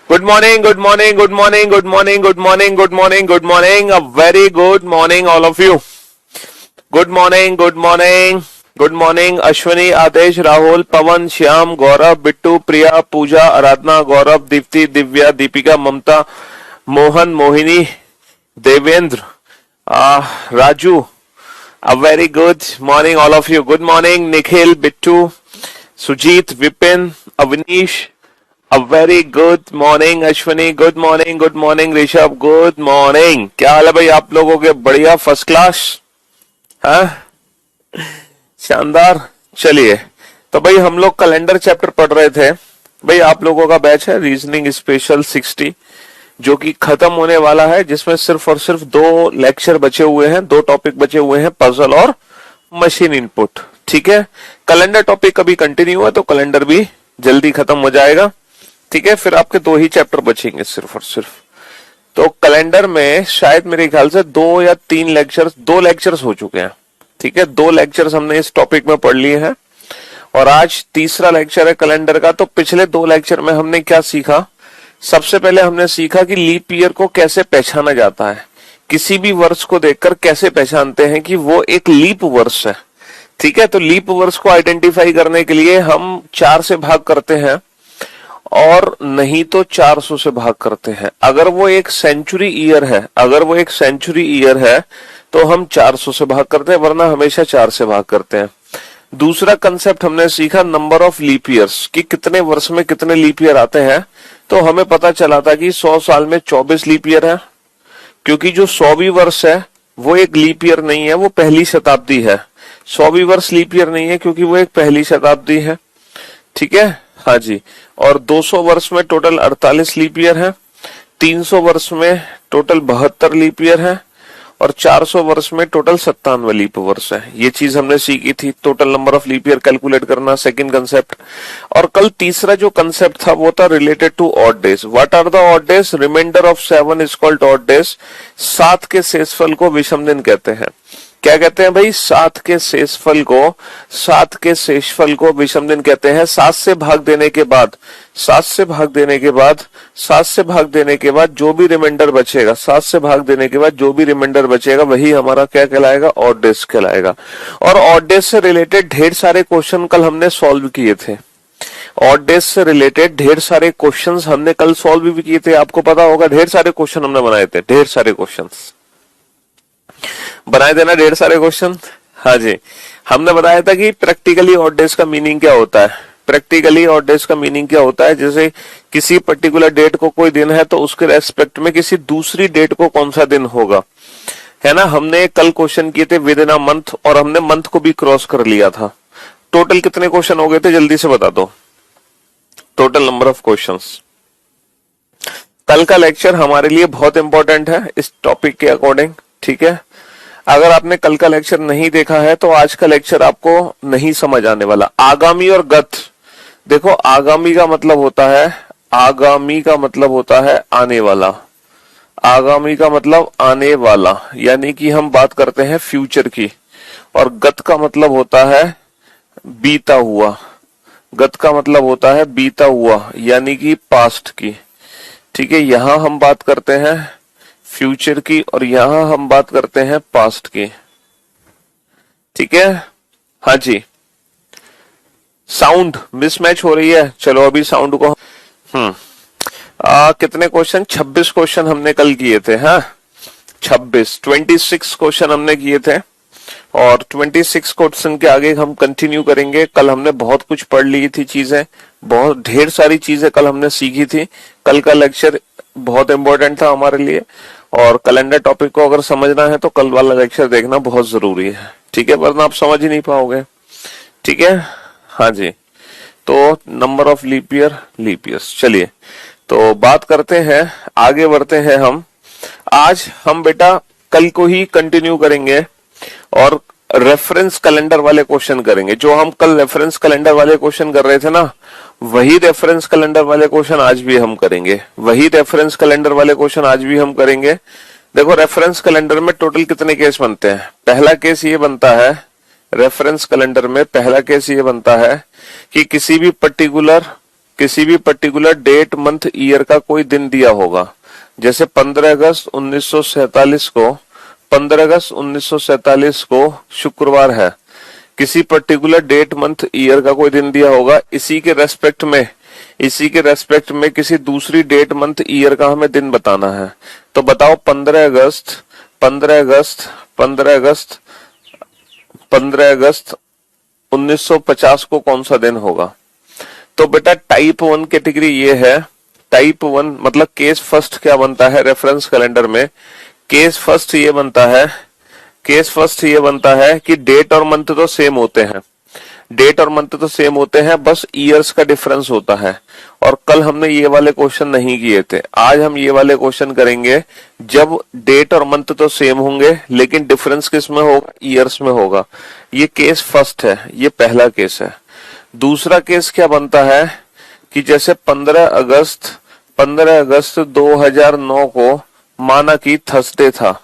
Good morning, good morning, good morning, good morning, good morning, good morning, good morning. A very good morning, all of you. Good morning, good morning, good morning. Ashwini, Adesh, Rahul, Pawan, Shyam, Gaurav, Bittu, Priya, Pooja, Aradhana, Gaurav, Dipti, Divya, Deepika, Mamta, Mohan, Mohini, Devendra, Raju. A very good morning, all of you. Good morning, Nikhil, Bittu, Sujit, Vipin, Avnish. A very good morning, Ashwini. Good morning, good morning Rishabh. Good morning. क्या हाल है भाई आप लोगों के? बढ़िया, first class. हाँ, शानदार. चलिए, तो भाई हम लोग कैलेंडर चैप्टर पढ़ रहे थे. भाई आप लोगों का बैच है रीजनिंग स्पेशल 60, जो कि खत्म होने वाला है, जिसमें सिर्फ और सिर्फ 2 लेक्चर बचे हुए हैं, 2 टॉपिक बचे हुए हैं, पजल और मशीन इनपुट. ठीक है, कैलेंडर टॉपिक अभी कंटिन्यू है, तो कैलेंडर भी जल्दी खत्म हो जाएगा. ठीक है, फिर आपके 2 ही चैप्टर बचेंगे सिर्फ और सिर्फ. तो कैलेंडर में शायद मेरे ख्याल से 2 या 3 लेक्चर्स, 2 लेक्चर्स हो चुके हैं. ठीक है, 2 लेक्चर्स हमने इस टॉपिक में पढ़ लिए हैं और आज तीसरा लेक्चर है कैलेंडर का. तो पिछले 2 लेक्चर में हमने क्या सीखा? सबसे पहले हमने सीखा कि लीप ईयर को कैसे पहचाना जाता है. किसी भी वर्ष को देखकर कैसे पहचानते हैं कि वो एक लीप वर्ष है. ठीक है, तो लीप वर्ष को आइडेंटिफाई करने के लिए हम 4 से भाग करते हैं और नहीं तो 400 से भाग करते हैं. अगर वो एक सेंचुरी ईयर है, तो हम 400 से भाग करते हैं, वरना हमेशा 4 से भाग करते हैं. दूसरा कंसेप्ट हमने सीखा नंबर ऑफ लीप ईयर्स, कि कितने वर्ष में कितने लीप ईयर आते हैं. तो हमें पता चला था कि 100 साल में 24 लीप ईयर है, क्योंकि जो 100वीं वर्ष है वो एक लीप ईयर नहीं है, वो पहली शताब्दी है. 100वीं वर्ष लीप ईयर नहीं है क्योंकि वो एक पहली शताब्दी है. ठीक है, हाँ जी. और 200 वर्ष में टोटल 48 लीप ईयर है, 300 वर्ष में टोटल 72 लीप ईयर है और 400 वर्ष में टोटल 97 लीप वर्ष है. ये चीज हमने सीखी थी, total number of leap year calculate करना, सेकंड कंसेप्ट. और कल तीसरा जो कंसेप्ट था वो था related to odd days. What are the odd days? Reminder of 7 is called odd days. 7 के शेषफल को विषम दिन कहते हैं. क्या कहते हैं भाई? 7 के शेषफल को विषम दिन कहते हैं. 7 से भाग देने के बाद जो भी रिमाइंडर बचेगा, 7 से भाग देने के बाद जो भी रिमाइंडर बचेगा वही हमारा क्या कहलाएगा? ऑड डेज कहलाएगा. और ऑड डेज से रिलेटेड ढेर सारे क्वेश्चन कल हमने सॉल्व किए थे. ऑड डेज से रिलेटेड ढेर सारे क्वेश्चंस हमने कल सॉल्व भी किए थे. आपको पता होगा ढेर सारे क्वेश्चन हमने बनाए थे, ढेर सारे क्वेश्चंस बनाए थे ना, ढेर सारे क्वेश्चन. हाँ जी, हमने बताया था कि प्रैक्टिकली ऑड डेज का मीनिंग क्या होता है. जैसे किसी पर्टिकुलर डेट को कोई दिन है तो उसके रेस्पेक्ट में किसी दूसरी डेट को कौन सा दिन होगा, है ना. हमने कल क्वेश्चन किए थे विद इन अ मंथ और हमने मंथ को भी क्रॉस कर लिया था. टोटल कितने क्वेश्चन हो गए थे जल्दी से बता दो, टोटल नंबर ऑफ क्वेश्चंस. कल का लेक्चर हमारे लिए बहुत इंपॉर्टेंट है इस टॉपिक के अकॉर्डिंग. ठीक है, अगर आपने कल का लेक्चर नहीं देखा है तो आज का लेक्चर आपको नहीं समझ आने वाला. आगामी और गत, देखो आगामी का मतलब होता है आने वाला. आगामी का मतलब आने वाला, यानी कि हम बात करते हैं फ्यूचर की. और गत का मतलब होता है बीता हुआ, यानी कि पास्ट की. ठीक है, यहां हम बात करते हैं फ्यूचर की और यहां हम बात करते हैं पास्ट की. ठीक है, हाँ जी. साउंड मिसमैच हो रही है, चलो अभी साउंड को कितने क्वेश्चन? 26 क्वेश्चन हमने कल किए थे. हाँ, 26 क्वेश्चन हमने किए थे और 26 क्वेश्चन के आगे हम कंटिन्यू करेंगे. कल हमने बहुत कुछ पढ़ ली थी चीजें, बहुत ढेर सारी चीजें कल हमने सीखी थी. कल का लेक्चर बहुत इंपॉर्टेंट था हमारे लिए और कैलेंडर टॉपिक को अगर समझना है तो कल वाला लेक्चर देखना बहुत जरूरी है. ठीक है, वरना आप समझ ही नहीं पाओगे. ठीक है, हाँ जी. तो नंबर ऑफ लीप ईयर्स. चलिए, तो बात करते हैं, आगे बढ़ते हैं. आज हम बेटा कल को ही कंटिन्यू करेंगे और रेफरेंस कैलेंडर वाले क्वेश्चन करेंगे. जो हम कल रेफरेंस कैलेंडर वाले क्वेश्चन कर रहे थे ना, वही रेफरेंस कैलेंडर वाले क्वेश्चन आज भी हम करेंगे. देखो रेफरेंस कैलेंडर में टोटल कितने केस बनते हैं? पहला केस ये बनता है, रेफरेंस कैलेंडर में पहला केस ये बनता है कि किसी भी पर्टिकुलर किसी भी पर्टिकुलर डेट मंथ ईयर का कोई दिन दिया होगा, जैसे 15 अगस्त 1947 को 15 अगस्त 1947 को शुक्रवार है, किसी पर्टिकुलर डेट मंथ ईयर का कोई दिन दिया होगा, इसी के रेस्पेक्ट में किसी दूसरी डेट मंथ ईयर का हमें दिन बताना है। तो बताओ 15 अगस्त 15 अगस्त 15 अगस्त 15 अगस्त 1950 को कौन सा दिन होगा। तो बेटा टाइप 1 कैटेगरी ये है। टाइप 1 मतलब केस फर्स्ट क्या बनता है रेफरेंस कैलेंडर में, केस फर्स्ट ये बनता है कि डेट और मंथ तो सेम होते हैं, बस ईयर्स का डिफरेंस होता है। और कल हमने ये वाले क्वेश्चन नहीं किए थे, आज हम ये वाले क्वेश्चन करेंगे जब डेट और मंथ तो सेम होंगे लेकिन डिफरेंस किस में होगा, ईयर्स में होगा। ये केस फर्स्ट है, ये पहला केस है। दूसरा केस क्या बनता है कि जैसे 15 अगस्त 2009 को माना कि थर्सडे था,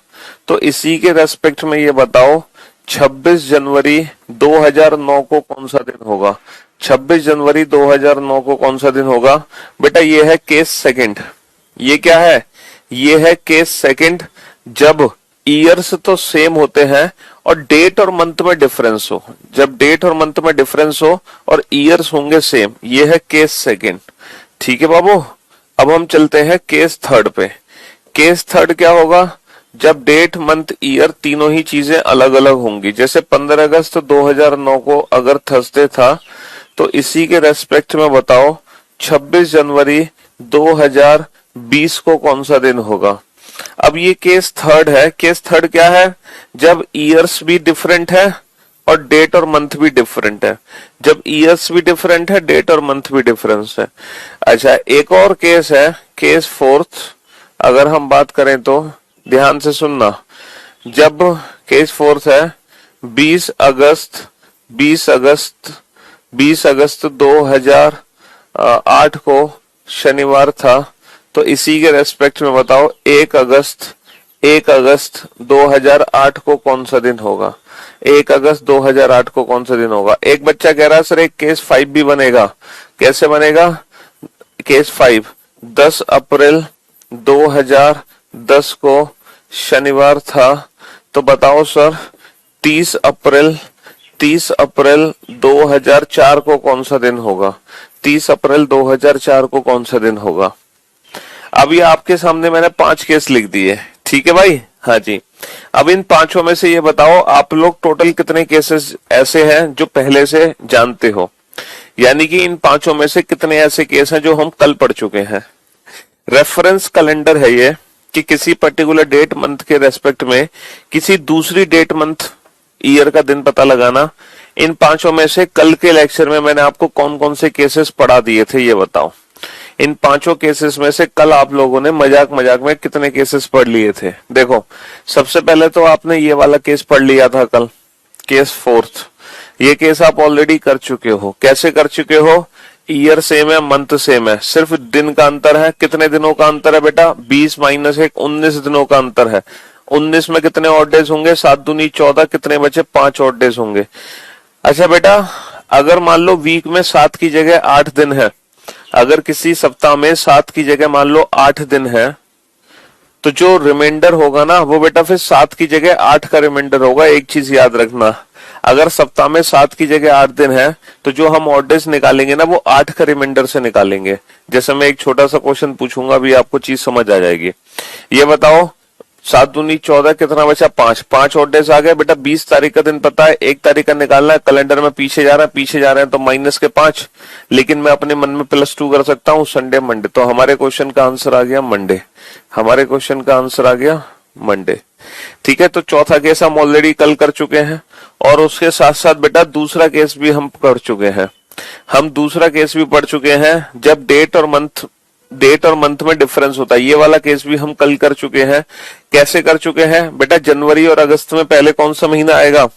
तो इसी के रेस्पेक्ट में ये बताओ 26 जनवरी 2009 को कौन सा दिन होगा। 26 जनवरी 2009 को कौन सा दिन होगा। बेटा ये है केस सेकंड। ये क्या है, ये है केस सेकंड, जब ईयर्स तो सेम होते हैं और डेट और मंथ में डिफरेंस हो, जब डेट और मंथ में डिफरेंस हो और ईयर्स होंगे सेम, ये है केस सेकंड। ठीक है बाबू, अब हम चलते हैं केस थर्ड पे। केस थर्ड क्या होगा, जब डेट मंथ ईयर तीनों ही चीजें अलग अलग होंगी। जैसे 15 अगस्त 2009 को अगर थर्सडे था, तो इसी के रेस्पेक्ट में बताओ 26 जनवरी 2020 को कौन सा दिन होगा। अब ये केस थर्ड है। केस थर्ड क्या है, जब ईयर्स भी डिफरेंट है और डेट और मंथ भी डिफरेंट है। जब ईयर्स भी डिफरेंट है, डेट और मंथ भी डिफरेंस है। अच्छा, एक और केस है, केस फोर्थ। अगर हम बात करें तो ध्यान से सुनना, जब केस फोर्थ है 20 अगस्त 2008 को शनिवार था, तो इसी के रेस्पेक्ट में बताओ 1 अगस्त 2008 को कौन सा दिन होगा। 1 अगस्त 2008 को कौन सा दिन होगा। एक बच्चा कह रहा है सर एक केस 5 भी बनेगा। कैसे बनेगा केस 5, 10 अप्रैल 2010 को शनिवार था, तो बताओ सर 30 अप्रैल 2004 को कौन सा दिन होगा। 30 अप्रैल 2004 को कौन सा दिन होगा। अभी आपके सामने मैंने 5 केस लिख दिए, ठीक है भाई। हाँ जी, अब इन पांचों में से ये बताओ आप लोग टोटल कितने केसेस ऐसे हैं जो पहले से जानते हो, यानी कि इन पांचों में से कितने ऐसे केस हैं जो हम कल पढ़ चुके हैं। रेफरेंस कैलेंडर है ये कि किसी पर्टिकुलर डेट मंथ के रेस्पेक्ट में किसी दूसरी डेट मंथ ईयर का दिन पता लगाना। इन पांचों में से कल के लेक्चर में मैंने आपको कौन कौन से केसेस पढ़ा दिए थे ये बताओ। इन पांचों केसेस में से कल आप लोगों ने मजाक में कितने केसेस पढ़ लिए थे। देखो, सबसे पहले तो आपने ये वाला केस पढ़ लिया था कल, केस फोर्थ। ये केस आप ऑलरेडी कर चुके हो। कैसे कर चुके हो, ईयर सेम है, मंथ सेम है, सिर्फ दिन का अंतर है। कितने दिनों का अंतर है बेटा, 20 - 1 19 दिनों का अंतर है। 19 में कितने ऑड डेज होंगे, 7 दूनी 14, कितने बचे 5 ऑड डेज होंगे। अच्छा बेटा, अगर मान लो वीक में 7 की जगह 8 दिन है, अगर किसी सप्ताह में 7 की जगह मान लो 8 दिन है, तो जो रिमाइंडर होगा ना वो बेटा फिर 7 की जगह 8 का रिमाइंडर होगा। एक चीज याद रखना, अगर सप्ताह में 7 की जगह 8 दिन है तो जो हम ऑड डेज निकालेंगे ना वो 8 का रिमाइंडर से निकालेंगे। जैसे मैं एक छोटा सा क्वेश्चन पूछूंगा, भी आपको चीज समझ आ जाएगी। ये बताओ 7 दूनी 14, कितना बचा 5, 5 ऑड डेज आ गए बेटा। 20 तारीख का दिन पता है, 1 तारीख का निकालना है। कैलेंडर में पीछे जा रहे हैं तो माइनस के 5, लेकिन मैं अपने मन में +2 कर सकता हूँ, संडे मंडे। तो हमारे क्वेश्चन का आंसर आ गया मंडे। हमारे क्वेश्चन का आंसर आ गया मंडे। ठीक है, तो चौथा केस हम ऑलरेडी कल कर चुके हैं और उसके साथ साथ बेटा दूसरा केस भी हम कर चुके हैं। हम दूसरा केस भी पढ़ चुके हैं जब डेट और मंथ में डिफरेंस होता है। ये वाला केस भी हम कल कर चुके हैं। कैसे कर चुके हैं बेटा, जनवरी और अगस्त में पहले कौन सा महीना आएगा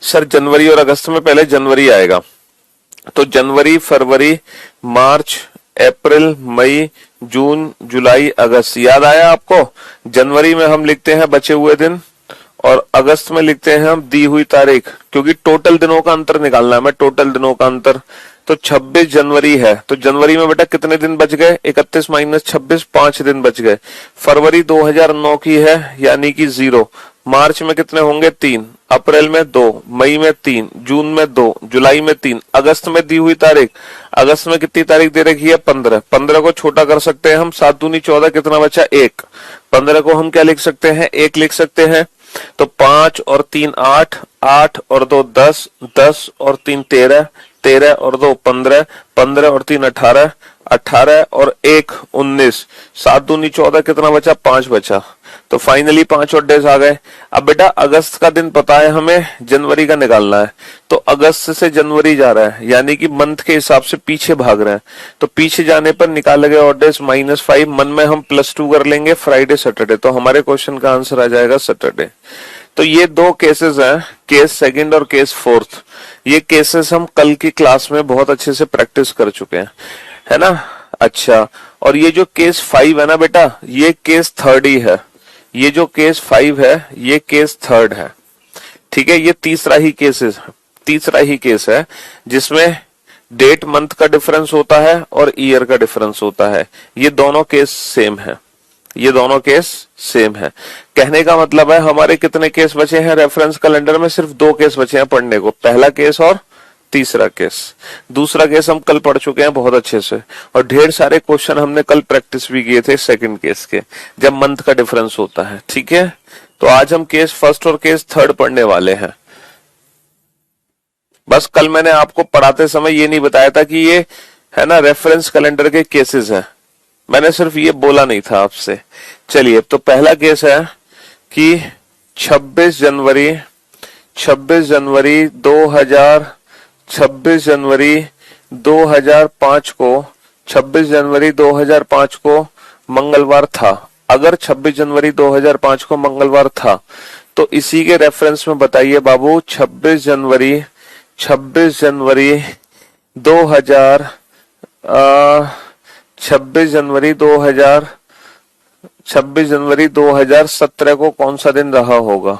सर, जनवरी और अगस्त में पहले जनवरी आएगा। तो जनवरी, फरवरी, मार्च, अप्रैल, मई, जून, जुलाई, अगस्त। याद आया आपको। जनवरी में हम लिखते हैं बचे हुए दिन और अगस्त में लिखते हैं हम दी हुई तारीख, क्योंकि टोटल दिनों का अंतर निकालना है हमें, टोटल दिनों का अंतर। तो 26 जनवरी है, तो जनवरी में बेटा कितने दिन बच गए, 31 माइनस 26, 5 दिन बच गए। फरवरी 2009 की है यानी कि 0। मार्च में कितने होंगे, 3। अप्रैल में 2, मई में 3, जून में 2, जुलाई में 3। अगस्त में दी हुई तारीख, अगस्त में कितनी तारीख दे रखी है, 15। 15 को छोटा कर सकते हैं हम, 7 दूनी 14, कितना बचा, 1। 15 को हम क्या लिख सकते हैं, 1 लिख सकते हैं। तो 5 और 3 8, 8 और 2 10, 10 और 3 13, 13 और 2 15, 15 और 3 18, 18 और 1 19, 7 दूनी 14, कितना बचा, 5 बचा। तो फाइनली 5 और डेज आ गए। अब बेटा अगस्त का दिन पता है हमें, जनवरी का निकालना है। तो अगस्त से जनवरी जा रहा है, यानी कि मंथ के हिसाब से पीछे भाग रहे हैं। तो पीछे जाने पर निकाले गए और डेज -5, मन में हम +2 कर लेंगे, फ्राइडे सैटरडे। तो हमारे क्वेश्चन का आंसर आ जाएगा सैटरडे। तो ये 2 केसेस हैं, केस सेकंड और केस फोर्थ। ये केसेस हम कल की क्लास में बहुत अच्छे से प्रैक्टिस कर चुके हैं, है ना। अच्छा, और ये जो केस 5 है ना बेटा, ये केस थर्ड ही है। ये जो केस 5 है ये केस थर्ड है, ठीक है। ये तीसरा ही केस है जिसमें डेट मंथ का डिफरेंस होता है और ईयर का डिफरेंस होता है। ये दोनों केस सेम है, ये दोनों केस सेम है। कहने का मतलब है हमारे कितने केस बचे हैं रेफरेंस कैलेंडर में, सिर्फ 2 केस बचे हैं पढ़ने को, पहला केस और तीसरा केस। दूसरा केस हम कल पढ़ चुके हैं बहुत अच्छे से, और ढेर सारे क्वेश्चन हमने कल प्रैक्टिस भी किए थे सेकंड केस के, जब मंथ का डिफरेंस होता है, ठीक है। तो आज हम केस फर्स्ट और केस थर्ड पढ़ने वाले हैं। बस कल मैंने आपको पढ़ाते समय ये नहीं बताया था कि ये है ना रेफरेंस कैलेंडर के केसेस हैं, मैंने सिर्फ ये बोला नहीं था आपसे। चलिए, तो पहला केस है कि 26 जनवरी 2005 को 26 जनवरी 2005 को मंगलवार था। अगर 26 जनवरी 2005 को मंगलवार था तो इसी के रेफरेंस में बताइए बाबू, 26 जनवरी 26 जनवरी 2017 को कौन सा दिन रहा होगा?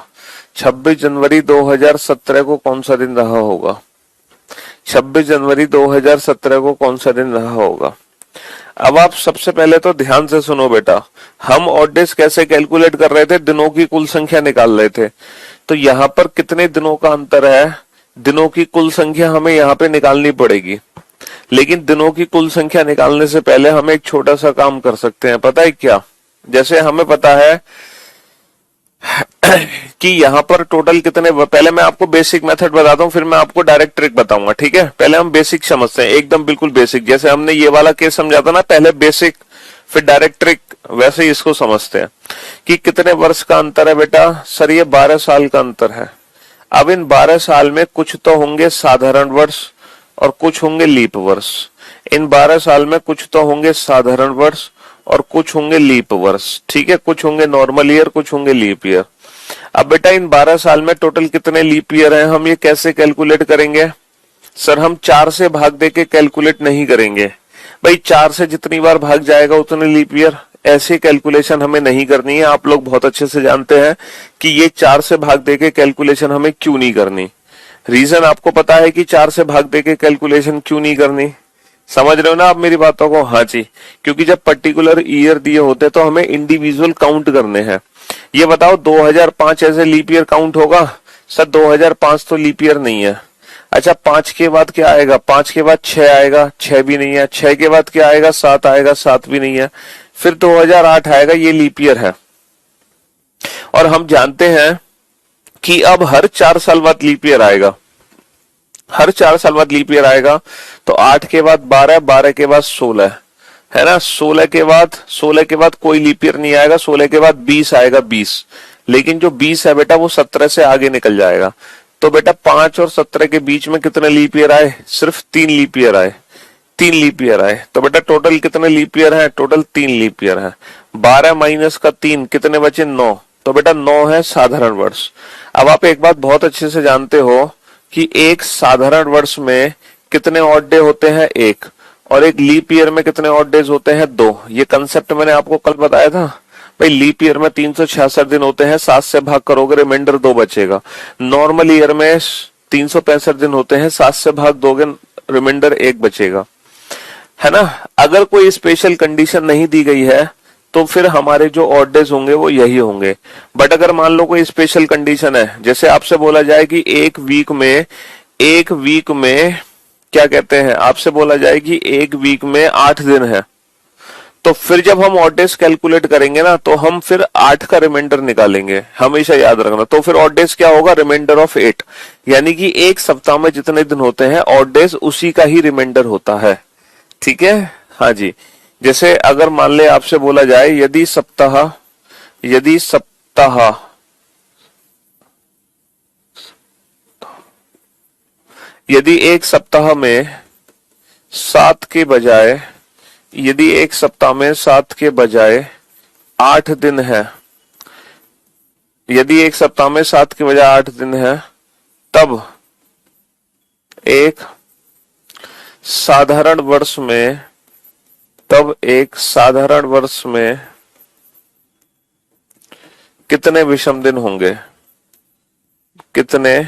26 जनवरी 2017 को कौन सा दिन रहा होगा? 26 जनवरी 2017 को कौन सा दिन रहा होगा? अब आप सबसे पहले तो ध्यान से सुनो बेटा, हम ऑड डेज कैसे कैलकुलेट कर रहे थे, दिनों की कुल संख्या निकाल रहे थे। तो यहाँ पर कितने दिनों का अंतर है, दिनों की कुल संख्या हमें यहाँ पे निकालनी पड़ेगी। लेकिन दिनों की कुल संख्या निकालने से पहले हम एक छोटा सा काम कर सकते हैं, पता है क्या? जैसे हमें पता है कि यहाँ पर टोटल कितने, पहले मैं आपको बेसिक मेथड बताता हूँ, फिर मैं आपको डायरेक्ट ट्रिक बताऊंगा, ठीक है। पहले हम बेसिक समझते हैं, एकदम बिल्कुल बेसिक, जैसे हमने ये वाला केस समझा था ना, पहले बेसिक फिर डायरेक्ट ट्रिक, वैसे ही इसको समझते हैं कि कितने वर्ष का अंतर है बेटा। सर ये 12 साल का अंतर है। अब इन 12 साल में कुछ तो होंगे साधारण वर्ष और कुछ होंगे लीप वर्ष। इन 12 साल में कुछ तो होंगे साधारण वर्ष और कुछ होंगे लीप वर्ष, ठीक है। कुछ होंगे नॉर्मल ईयर, कुछ होंगे लीप ईयर। अब बेटा इन 12 साल में टोटल कितने लीप ईयर हैं, हम ये कैसे कैलकुलेट करेंगे? सर हम 4 से भाग देके कैलकुलेट नहीं करेंगे भाई, 4 से जितनी बार भाग जाएगा उतने लीप ईयर, ऐसी कैलकुलेशन हमें नहीं करनी है। आप लोग बहुत अच्छे से जानते हैं कि ये 4 से भाग देके कैलकुलेशन हमें क्यों नहीं करनी। रीजन आपको पता है कि 4 से भाग देके कैलकुलेशन क्यों नहीं करनी, समझ रहे हो ना आप मेरी बातों को? हाँ जी, क्योंकि जब पर्टिकुलर ईयर दिए होते तो हमें इंडिविजुअल काउंट करने हैं। ये बताओ 2005 ऐसे लीप ईयर काउंट होगा? सर 2005 तो लीप ईयर नहीं है। अच्छा 5 के बाद क्या आएगा? 5 के बाद 6 आएगा, 6 भी नहीं है। 6 के बाद क्या आएगा? 7 आएगा, 7 भी नहीं है। फिर 2008 आएगा, ये लीप ईयर है। और हम जानते हैं कि अब हर 4 साल बाद लीप ईयर आएगा, हर 4 साल बाद लीप ईयर आएगा। तो 8 के बाद 12, 12 के बाद 16 है ना, 16 के बाद कोई लीप ईयर नहीं आएगा, 16 के बाद 20 आएगा, 20। लेकिन जो 20 है बेटा वो 17 से आगे निकल जाएगा। तो बेटा 5 और 17 के बीच में कितने लीप ईयर आए? सिर्फ 3 लीप ईयर आए, 3 लीप ईयर आए। तो बेटा टोटल कितने लीप ईयर है? टोटल 3 लीप ईयर है। 12 माइनस का 3 कितने बचे? 9। तो बेटा 9 है साधारण वर्ष। अब आप एक बात बहुत अच्छे से जानते हो कि एक साधारण वर्ष में कितने ऑड डे होते हैं? 1। और एक लीप ईयर में कितने ऑड डेज होते हैं? 2। ये कंसेप्ट मैंने आपको कल बताया था। भाई लीप ईयर में 366 दिन होते हैं, 7 से भाग करोगे रिमाइंडर 2 बचेगा। नॉर्मल ईयर में 365 दिन होते हैं, 7 से भाग दोगे रिमाइंडर 1 बचेगा, है ना। अगर कोई स्पेशल कंडीशन नहीं दी गई है तो फिर हमारे जो ऑड डेज होंगे वो यही होंगे। बट अगर मान लो कोई स्पेशल कंडीशन है, जैसे आपसे बोला जाए कि एक वीक में क्या कहते हैं, आपसे बोला जाए कि एक वीक में 8 दिन है, तो फिर जब हम ऑड डेज कैलकुलेट करेंगे ना तो हम फिर 8 का रिमाइंडर निकालेंगे, हमेशा याद रखना। तो फिर ऑड डेज क्या होगा, रिमाइंडर ऑफ 8, यानी कि एक सप्ताह में जितने दिन होते हैं ऑड डेज उसी का ही रिमाइंडर होता है। ठीक है, हाँ जी। जैसे अगर मान ले आपसे बोला जाए यदि सप्ताह यदि एक सप्ताह में 7 के बजाय, यदि एक सप्ताह में 7 के बजाय 8 दिन है, यदि एक सप्ताह में 7 के बजाय 8 दिन है, तब एक साधारण वर्ष में कितने विषम दिन होंगे, कितने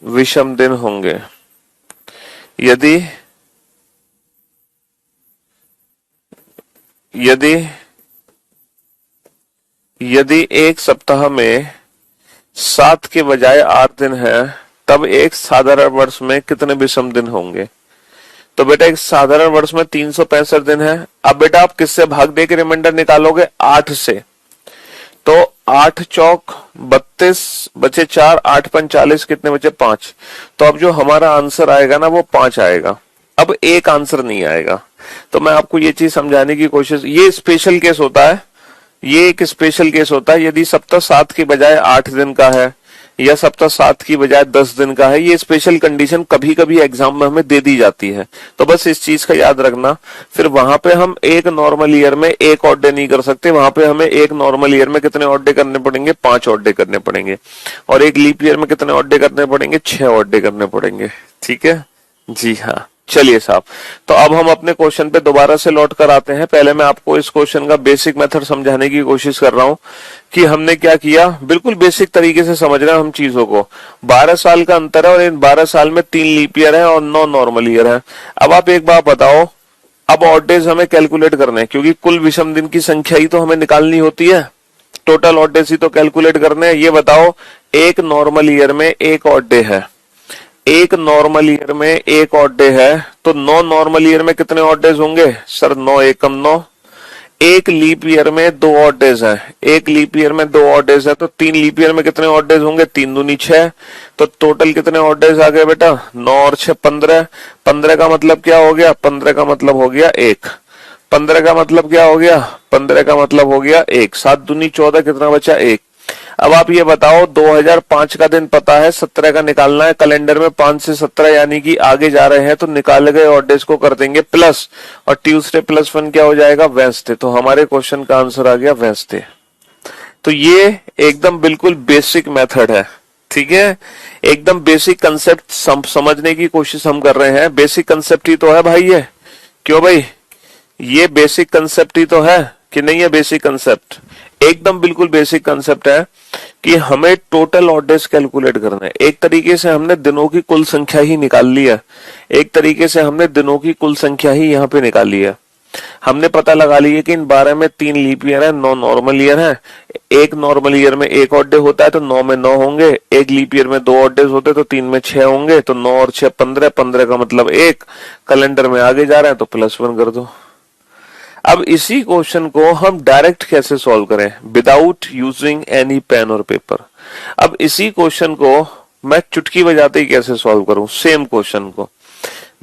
विषम दिन होंगे। यदि एक सप्ताह में 7 के बजाय 8 दिन है, तब एक साधारण वर्ष में कितने विषम दिन होंगे। तो बेटा एक साधारण वर्ष में 365 दिन है। अब बेटा आप किससे भाग दे के रिमाइंडर निकालोगे, 8 से। तो 8 चौक 32 बचे 4, 8 पंच 40, कितने बचे 5। तो अब जो हमारा आंसर आएगा ना वो 5 आएगा। अब एक आंसर नहीं आएगा। तो मैं आपको ये चीज समझाने की कोशिश, ये स्पेशल केस होता है, ये एक स्पेशल केस होता है। यदि सप्ताह 7 की बजाय 8 दिन का है या सप्ताह 7 की बजाय 10 दिन का है, ये स्पेशल कंडीशन कभी कभी एग्जाम में हमें दे दी जाती है। तो बस इस चीज का याद रखना। फिर वहां पे हम एक नॉर्मल ईयर में एक ऑड डे नहीं कर सकते, वहां पे हमें एक नॉर्मल ईयर में कितने ऑड डे करने पड़ेंगे, 5 ऑड डे करने पड़ेंगे। और एक लीप ईयर में कितने ऑड डे करने पड़ेंगे, 6 ऑड डे करने पड़ेंगे। ठीक है जी हाँ, चलिए साहब। तो अब हम अपने क्वेश्चन पे दोबारा से लौट कर आते हैं। पहले मैं आपको इस क्वेश्चन का बेसिक मेथड समझाने की कोशिश कर रहा हूं कि हमने क्या किया। बिल्कुल बेसिक तरीके से समझ रहे हैं हम चीजों को। 12 साल का अंतर है और इन 12 साल में 3 लीप ईयर है और 9 नॉर्मल ईयर है। अब आप एक बात बताओ, अब ऑड डेज हमें कैलकुलेट करने हैं, क्योंकि कुल विषम दिन की संख्या ही तो हमें निकालनी होती है, टोटल ऑड डेज ही तो कैलकुलेट करने हैं। ये बताओ, एक नॉर्मल ईयर में एक ऑड डे है, एक नॉर्मल ईयर में एक ऑड डे है, तो 9 नॉर्मल ईयर में कितने ऑड डेज होंगे सर, 9 एकम 9। एक लीप ईयर में 2 ऑड डेज है, एक लीप ईयर में 2 ऑड डेज है, तो 3 लीप ईयर में कितने ऑड डेज होंगे, 3 दूनी 6। तो टोटल कितने ऑड डेज आ गए बेटा, 9 और 6 15। 15 का मतलब क्या हो गया, 15 का मतलब हो गया 1। 15 का मतलब क्या हो गया, 15 का मतलब हो गया 1। 7 दूनी 14, कितना बचा 1। अब आप ये बताओ, 2005 का दिन पता है, 17 का निकालना है। कैलेंडर में 5 से 17 यानी कि आगे जा रहे हैं, तो निकाले गए ऑड डेज को कर देंगे प्लस, और ट्यूसडे प्लस 1 क्या हो जाएगा, वेडनेसडे। तो हमारे क्वेश्चन का आंसर आ गया वेडनेसडे। तो ये एकदम बिल्कुल बेसिक मेथड है, ठीक है। एकदम बेसिक कंसेप्ट समझने की कोशिश हम कर रहे हैं। बेसिक कंसेप्ट ही तो है भाई ये, क्यों भाई, ये बेसिक कंसेप्ट ही तो है कि नहीं है। बेसिक कंसेप्ट एकदम बिल्कुल बेसिक कंसेप्ट है कि हमें टोटल ऑड डेज कैलकुलेट करना है। एक तरीके से हमने दिनों की कुल संख्या ही निकाल ली है, एक तरीके से हमने दिनों की कुल संख्या ही यहाँ पे निकाली है। हमने पता लगा लिया कि इन 12 में 3 लीप ईयर है, 9 नॉर्मल ईयर है। एक नॉर्मल ईयर में एक ऑड डे होता है, तो 9 में 9 होंगे। एक लीप ईयर में 2 ऑड डेज होते हैं, तो 3 में 6 होंगे। तो 9 और 6 15, 15 का मतलब 1। कैलेंडर में आगे जा रहे हैं तो प्लस 1 कर दो। अब इसी क्वेश्चन को हम डायरेक्ट कैसे सॉल्व करें, विदाउट यूजिंग एनी पेन और पेपर। अब इसी क्वेश्चन को मैं चुटकी बजाते ही कैसे सॉल्व करूं, सेम क्वेश्चन को।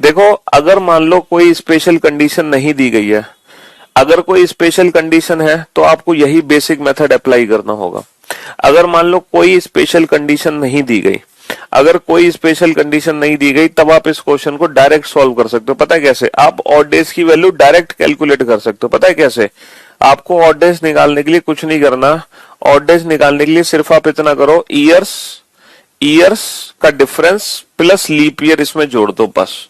देखो, अगर मान लो कोई स्पेशल कंडीशन नहीं दी गई है, अगर कोई स्पेशल कंडीशन है तो आपको यही बेसिक मेथड अप्लाई करना होगा। अगर मान लो कोई स्पेशल कंडीशन नहीं दी गई, अगर कोई स्पेशल कंडीशन नहीं दी गई, तब आप इस क्वेश्चन को डायरेक्ट सॉल्व कर सकते हो। पता है कैसे, आप ऑड डेज की वैल्यू डायरेक्ट कैलकुलेट कर सकते हो। पता है कैसे, आपको ऑड डेज निकालने के लिए कुछ नहीं करना। ऑड डेज निकालने के लिए सिर्फ आप इतना करो, ईयर्स का डिफरेंस प्लस लीप ईयर इसमें जोड़ दो बस।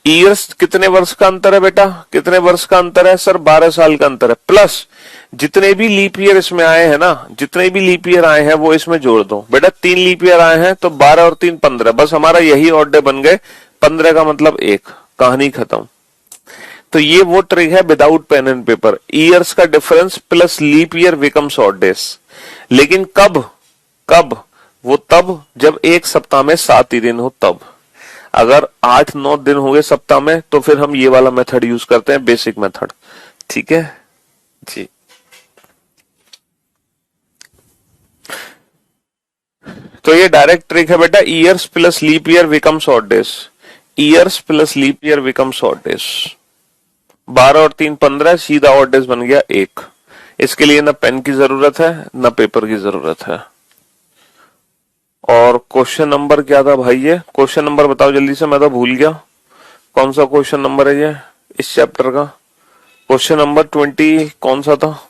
ईयर्स कितने वर्ष का अंतर है बेटा, कितने वर्ष का अंतर है सर, 12 साल का अंतर है, प्लस जितने भी लीप ईयर इसमें आए हैं ना, जितने भी लीप ईयर आए हैं वो इसमें जोड़ दो बेटा। 3 लीप ईयर आए हैं तो 12 और 3 15, बस हमारा यही ऑड डे बन गए, 15 का मतलब 1, कहानी खत्म। तो ये वो ट्रिक है without pen and paper, years का difference plus leap year becomes odd days. लेकिन कब, कब वो तब जब एक सप्ताह में 7 ही दिन हो तब। अगर 8-9 दिन हो गए सप्ताह में तो फिर हम ये वाला मेथड यूज करते हैं, बेसिक मेथड। ठीक है जी। तो ये डायरेक्ट ट्रिक है बेटा, years plus leap year becomes odd days, years plus leap year becomes odd days. 12 और 3 15, सीधा ऑड डेज बन गया 1। इसके लिए ना पेन की जरूरत है ना पेपर की जरूरत है। और क्वेश्चन नंबर क्या था भाई, ये क्वेश्चन नंबर बताओ जल्दी से, मैं तो भूल गया कौन सा क्वेश्चन नंबर है ये इस चैप्टर का। क्वेश्चन नंबर 20 कौन सा था?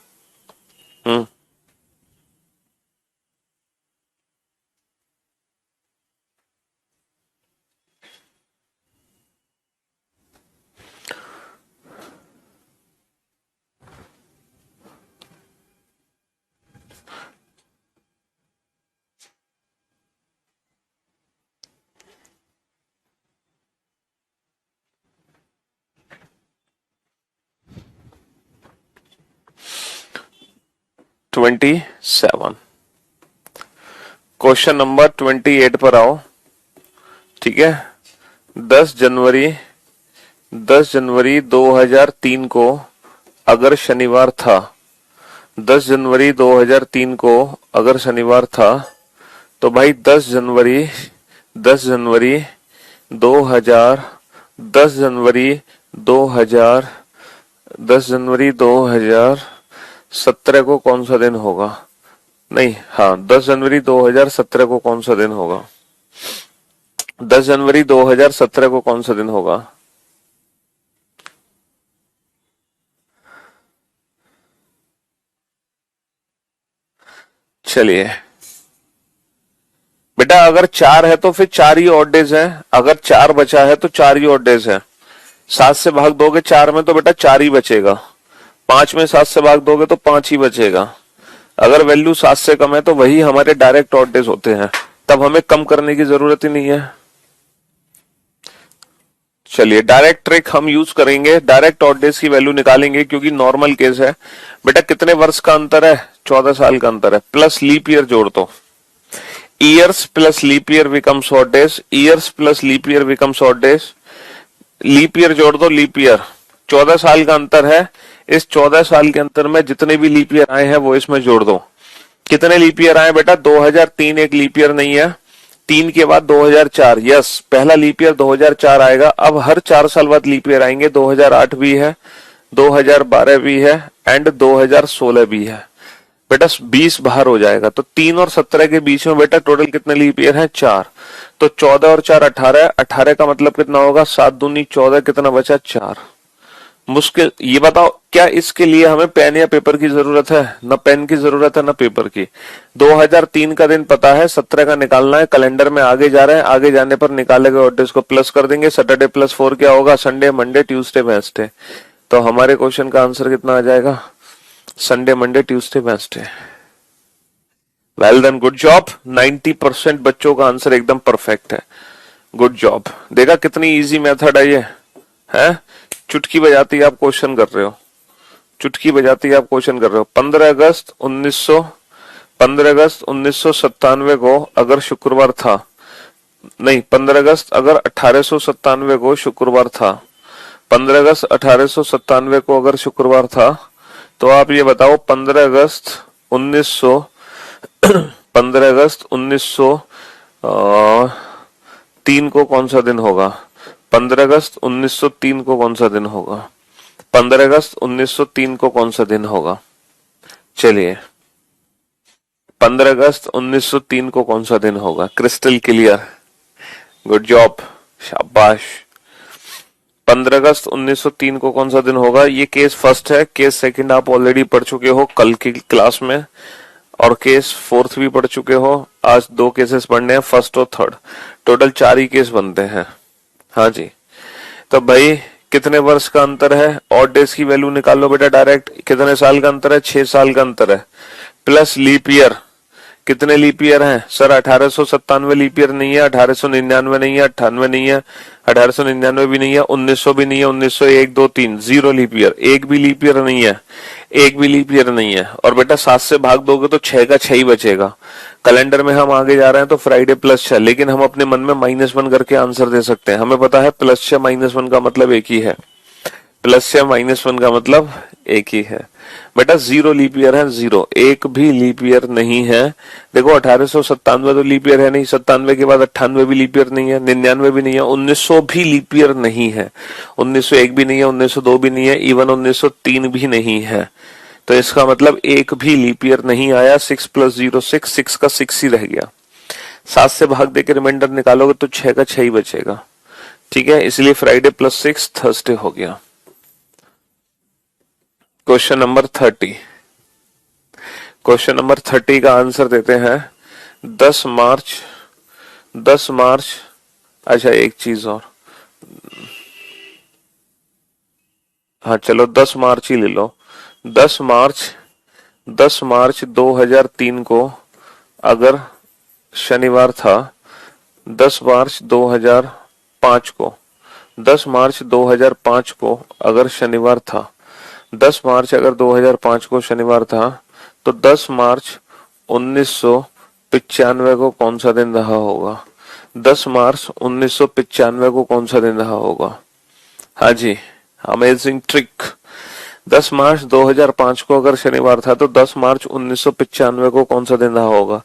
27। क्वेश्चन नंबर 28 पर आओ। ठीक है, 10 जनवरी 2003 को अगर शनिवार था, 10 जनवरी 2003 को अगर शनिवार था तो भाई 10 जनवरी 2000 10 जनवरी 2000 10 जनवरी 2017 को कौन सा दिन होगा? नहीं, हाँ 10 जनवरी 2017 को कौन सा दिन होगा? 10 जनवरी 2017 को कौन सा दिन होगा? चलिए बेटा, अगर 4 है तो फिर 4 ही ऑड डेज है, अगर 4 बचा है तो 4 ही ऑड डेज है। 7 से भाग दोगे 4 में तो बेटा 4 ही बचेगा, 5 में 7 से भाग दोगे तो 5 ही बचेगा। अगर वैल्यू 7 से कम है तो वही हमारे डायरेक्ट ऑड डेज होते हैं, तब हमें कम करने की जरूरत ही नहीं है। चलिए डायरेक्ट ट्रिक हम यूज करेंगे, डायरेक्ट ऑड डेज की वैल्यू निकालेंगे क्योंकि नॉर्मल केस है। बेटा कितने वर्ष का अंतर है? 14 साल का अंतर है, प्लस लीप ईयर जोड़ दो। Years plus leap year becomes odd days, years plus leap year becomes odd days. Leap year जोड़ दो, लीप ईयर 14 साल का अंतर है, इस 14 साल के अंतर में जितने भी लीप ईयर आए हैं वो इसमें जोड़ दो। कितने लीप ईयर आए बेटा? 2003 एक लीप ईयर नहीं है, 3 के बाद 2004, यस पहला लीप ईयर 2004 आएगा। अब हर 4 साल बाद लीप ईयर आएंगे, 2008 भी है, 2012 भी है एंड 2016 भी है। बेटा 20 बाहर हो जाएगा, तो 3 और 17 के बीच में बेटा टोटल कितने लीप ईयर है? 4। तो 14 और 4 18, 18 का मतलब कितना होगा? 7 दूनी 14, कितना बचा? 4। मुश्किल, ये बताओ क्या इसके लिए हमें पेन या पेपर की जरूरत है? ना पेन की जरूरत है ना पेपर की। 2003 का दिन पता है, 17 का निकालना है, कैलेंडर में आगे जा रहे हैं, आगे जाने पर निकाले गए ऑड डेज को प्लस कर देंगे। सैटरडे प्लस 4 क्या होगा? Sunday Monday Tuesday Wednesday. तो हमारे क्वेश्चन का आंसर कितना आ जाएगा? Sunday Monday Tuesday Wednesday. Well done, good job. 90% बच्चों का आंसर एकदम परफेक्ट है, गुड जॉब। देखा कितनी इजी मेथड है ये, है? चुटकी बजाती आप क्वेश्चन कर रहे हो, चुटकी बजाती आप क्वेश्चन कर रहे हो। 15 अगस्त 1997 को अगर शुक्रवार था, नहीं 15 अगस्त अगर 1897 को शुक्रवार था, 15 अगस्त 1897 को अगर शुक्रवार था, तो आप ये बताओ 15 अगस्त 1903 को कौन सा दिन होगा? 15 अगस्त 1903 को कौन सा दिन होगा? 15 अगस्त 1903 को कौन सा दिन होगा? चलिए 15 अगस्त 1903 को कौन सा दिन होगा? क्रिस्टल क्लियर, गुड जॉब, शाबाश। 15 अगस्त 1903 को कौन सा दिन होगा? ये केस फर्स्ट है, केस सेकंड आप ऑलरेडी पढ़ चुके हो कल की क्लास में, और केस फोर्थ भी पढ़ चुके हो। आज 2 केसेस पढ़ने हैं, फर्स्ट और थर्ड, टोटल 4 ही केस बनते हैं। हाँ जी, तो भाई कितने वर्ष का अंतर है, ऑड डेज की वैल्यू निकालो बेटा डायरेक्ट। कितने साल का अंतर है, 6 साल का अंतर है, प्लस लीप ईयर। कितने लीप ईयर हैं सर, 1897 लीप ईयर नहीं है, 1899 नहीं है, 98 नहीं है, 1899 भी नहीं है, 1900 भी नहीं है, 1901 2 3 जीरो लीप ईयर, एक भी लीप ईयर नहीं है, एक भी लीप ईयर नहीं है। और बेटा 7 से भाग दोगे तो 6 का 6 ही बचेगा। कैलेंडर में हम आगे जा रहे हैं तो फ्राइडे +6, लेकिन हम अपने मन में -1 करके आंसर दे सकते हैं। हमें पता है +6 -1 का मतलब एक ही है, +6 -1 का मतलब एक ही है। बेटा जीरो लीप ईयर है, जीरो, एक भी लीप ईयर नहीं है। देखो 1897 तो लीप ईयर है नहीं, 97 के बाद 98 भी लीप ईयर नहीं है, 99 भी नहीं है, 1900 भी लीप ईयर नहीं है, 1901 भी नहीं है, 1902 भी नहीं है, इवन 1903 भी नहीं है। तो इसका मतलब एक भी लीप ईयर नहीं आया। 6 + 0 6, 6 का 6 ही रह गया। 7 से भाग देकर रिमाइंडर निकालोगे तो 6 का 6 ही बचेगा। ठीक है, इसलिए फ्राइडे +6 थर्सडे हो गया। Question number 30। क्वेश्चन नंबर 30 का आंसर देते हैं 10 मार्च। 10 मार्च, अच्छा एक चीज और, हाँ चलो 10 मार्च ही ले लो। 10 मार्च 10 मार्च 2003 को अगर शनिवार था, 10 मार्च 2005 को, 10 मार्च 2005 को अगर शनिवार था, 10 मार्च अगर 2005 को शनिवार था, तो 10 मार्च 1995 को कौन सा दिन रहा होगा? 10 मार्च 1995 को कौन सा दिन रहा होगा? हाँ जी, अमेजिंग ट्रिक। 10 मार्च 2005 को अगर शनिवार था तो 10 मार्च 1995 को कौन सा दिन रहा होगा?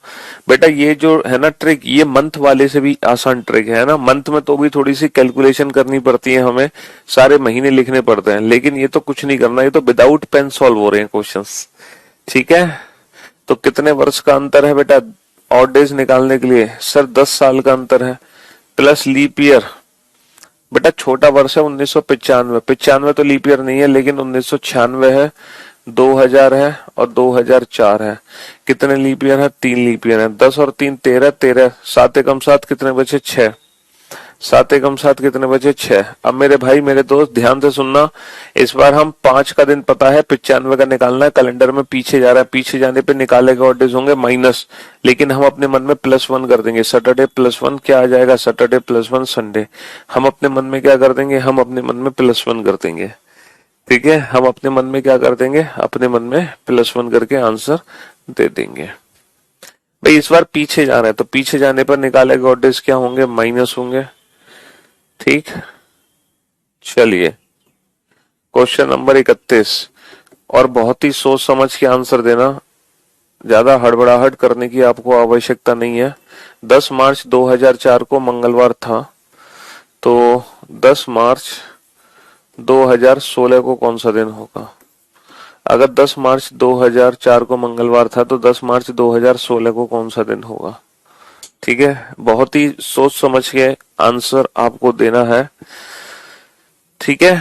बेटा ये जो है ना ट्रिक, ये मंथ वाले से भी आसान ट्रिक है ना। मंथ में तो भी थोड़ी सी कैलकुलेशन करनी पड़ती है, हमें सारे महीने लिखने पड़ते हैं, लेकिन ये तो कुछ नहीं करना, ये तो विदाउट पेन सॉल्व हो रहे हैं क्वेश्चंस। ठीक है, तो कितने वर्ष का अंतर है बेटा ऑड डेज निकालने के लिए? सर 10 साल का अंतर है, प्लस लीप ईयर। बेटा छोटा वर्ष है 1995, 95 तो लीप ईयर नहीं है, लेकिन 1996 है, 2000 है और 2004 है। कितने लीप ईयर है? 3 लीप ईयर है। 10 और 3 13, 13 7 एकम 7 कितने बचे? 6। 7 एकम 7 कितने बचे? 6। अब मेरे भाई मेरे दोस्त ध्यान से सुनना, इस बार हम 5 का दिन पता है, 95 का निकालना है। कैलेंडर में पीछे जा रहा है, पीछे जाने पे निकाले गए ऑड डेज होंगे माइनस, लेकिन हम अपने मन में +1 कर देंगे। सैटरडे +1 क्या आ जाएगा? Saturday +1 Sunday. हम अपने मन में क्या कर देंगे? हम अपने मन में +1 कर देंगे। ठीक है, हम अपने मन में क्या कर देंगे? अपने मन में +1 करके आंसर दे देंगे। भाई इस बार पीछे जा रहे हैं तो पीछे जाने पर निकाले गए ऑड डेज क्या होंगे? माइनस होंगे। ठीक, चलिए क्वेश्चन नंबर 31, और बहुत ही सोच समझ के आंसर देना, ज्यादा हड़बड़ाहट करने की आपको आवश्यकता नहीं है। 10 मार्च 2004 को मंगलवार था, तो 10 मार्च 2016 को कौन सा दिन होगा? अगर 10 मार्च 2004 को मंगलवार था तो 10 मार्च 2016 को कौन सा दिन होगा? ठीक है, बहुत ही सोच समझ के आंसर आपको देना है। ठीक है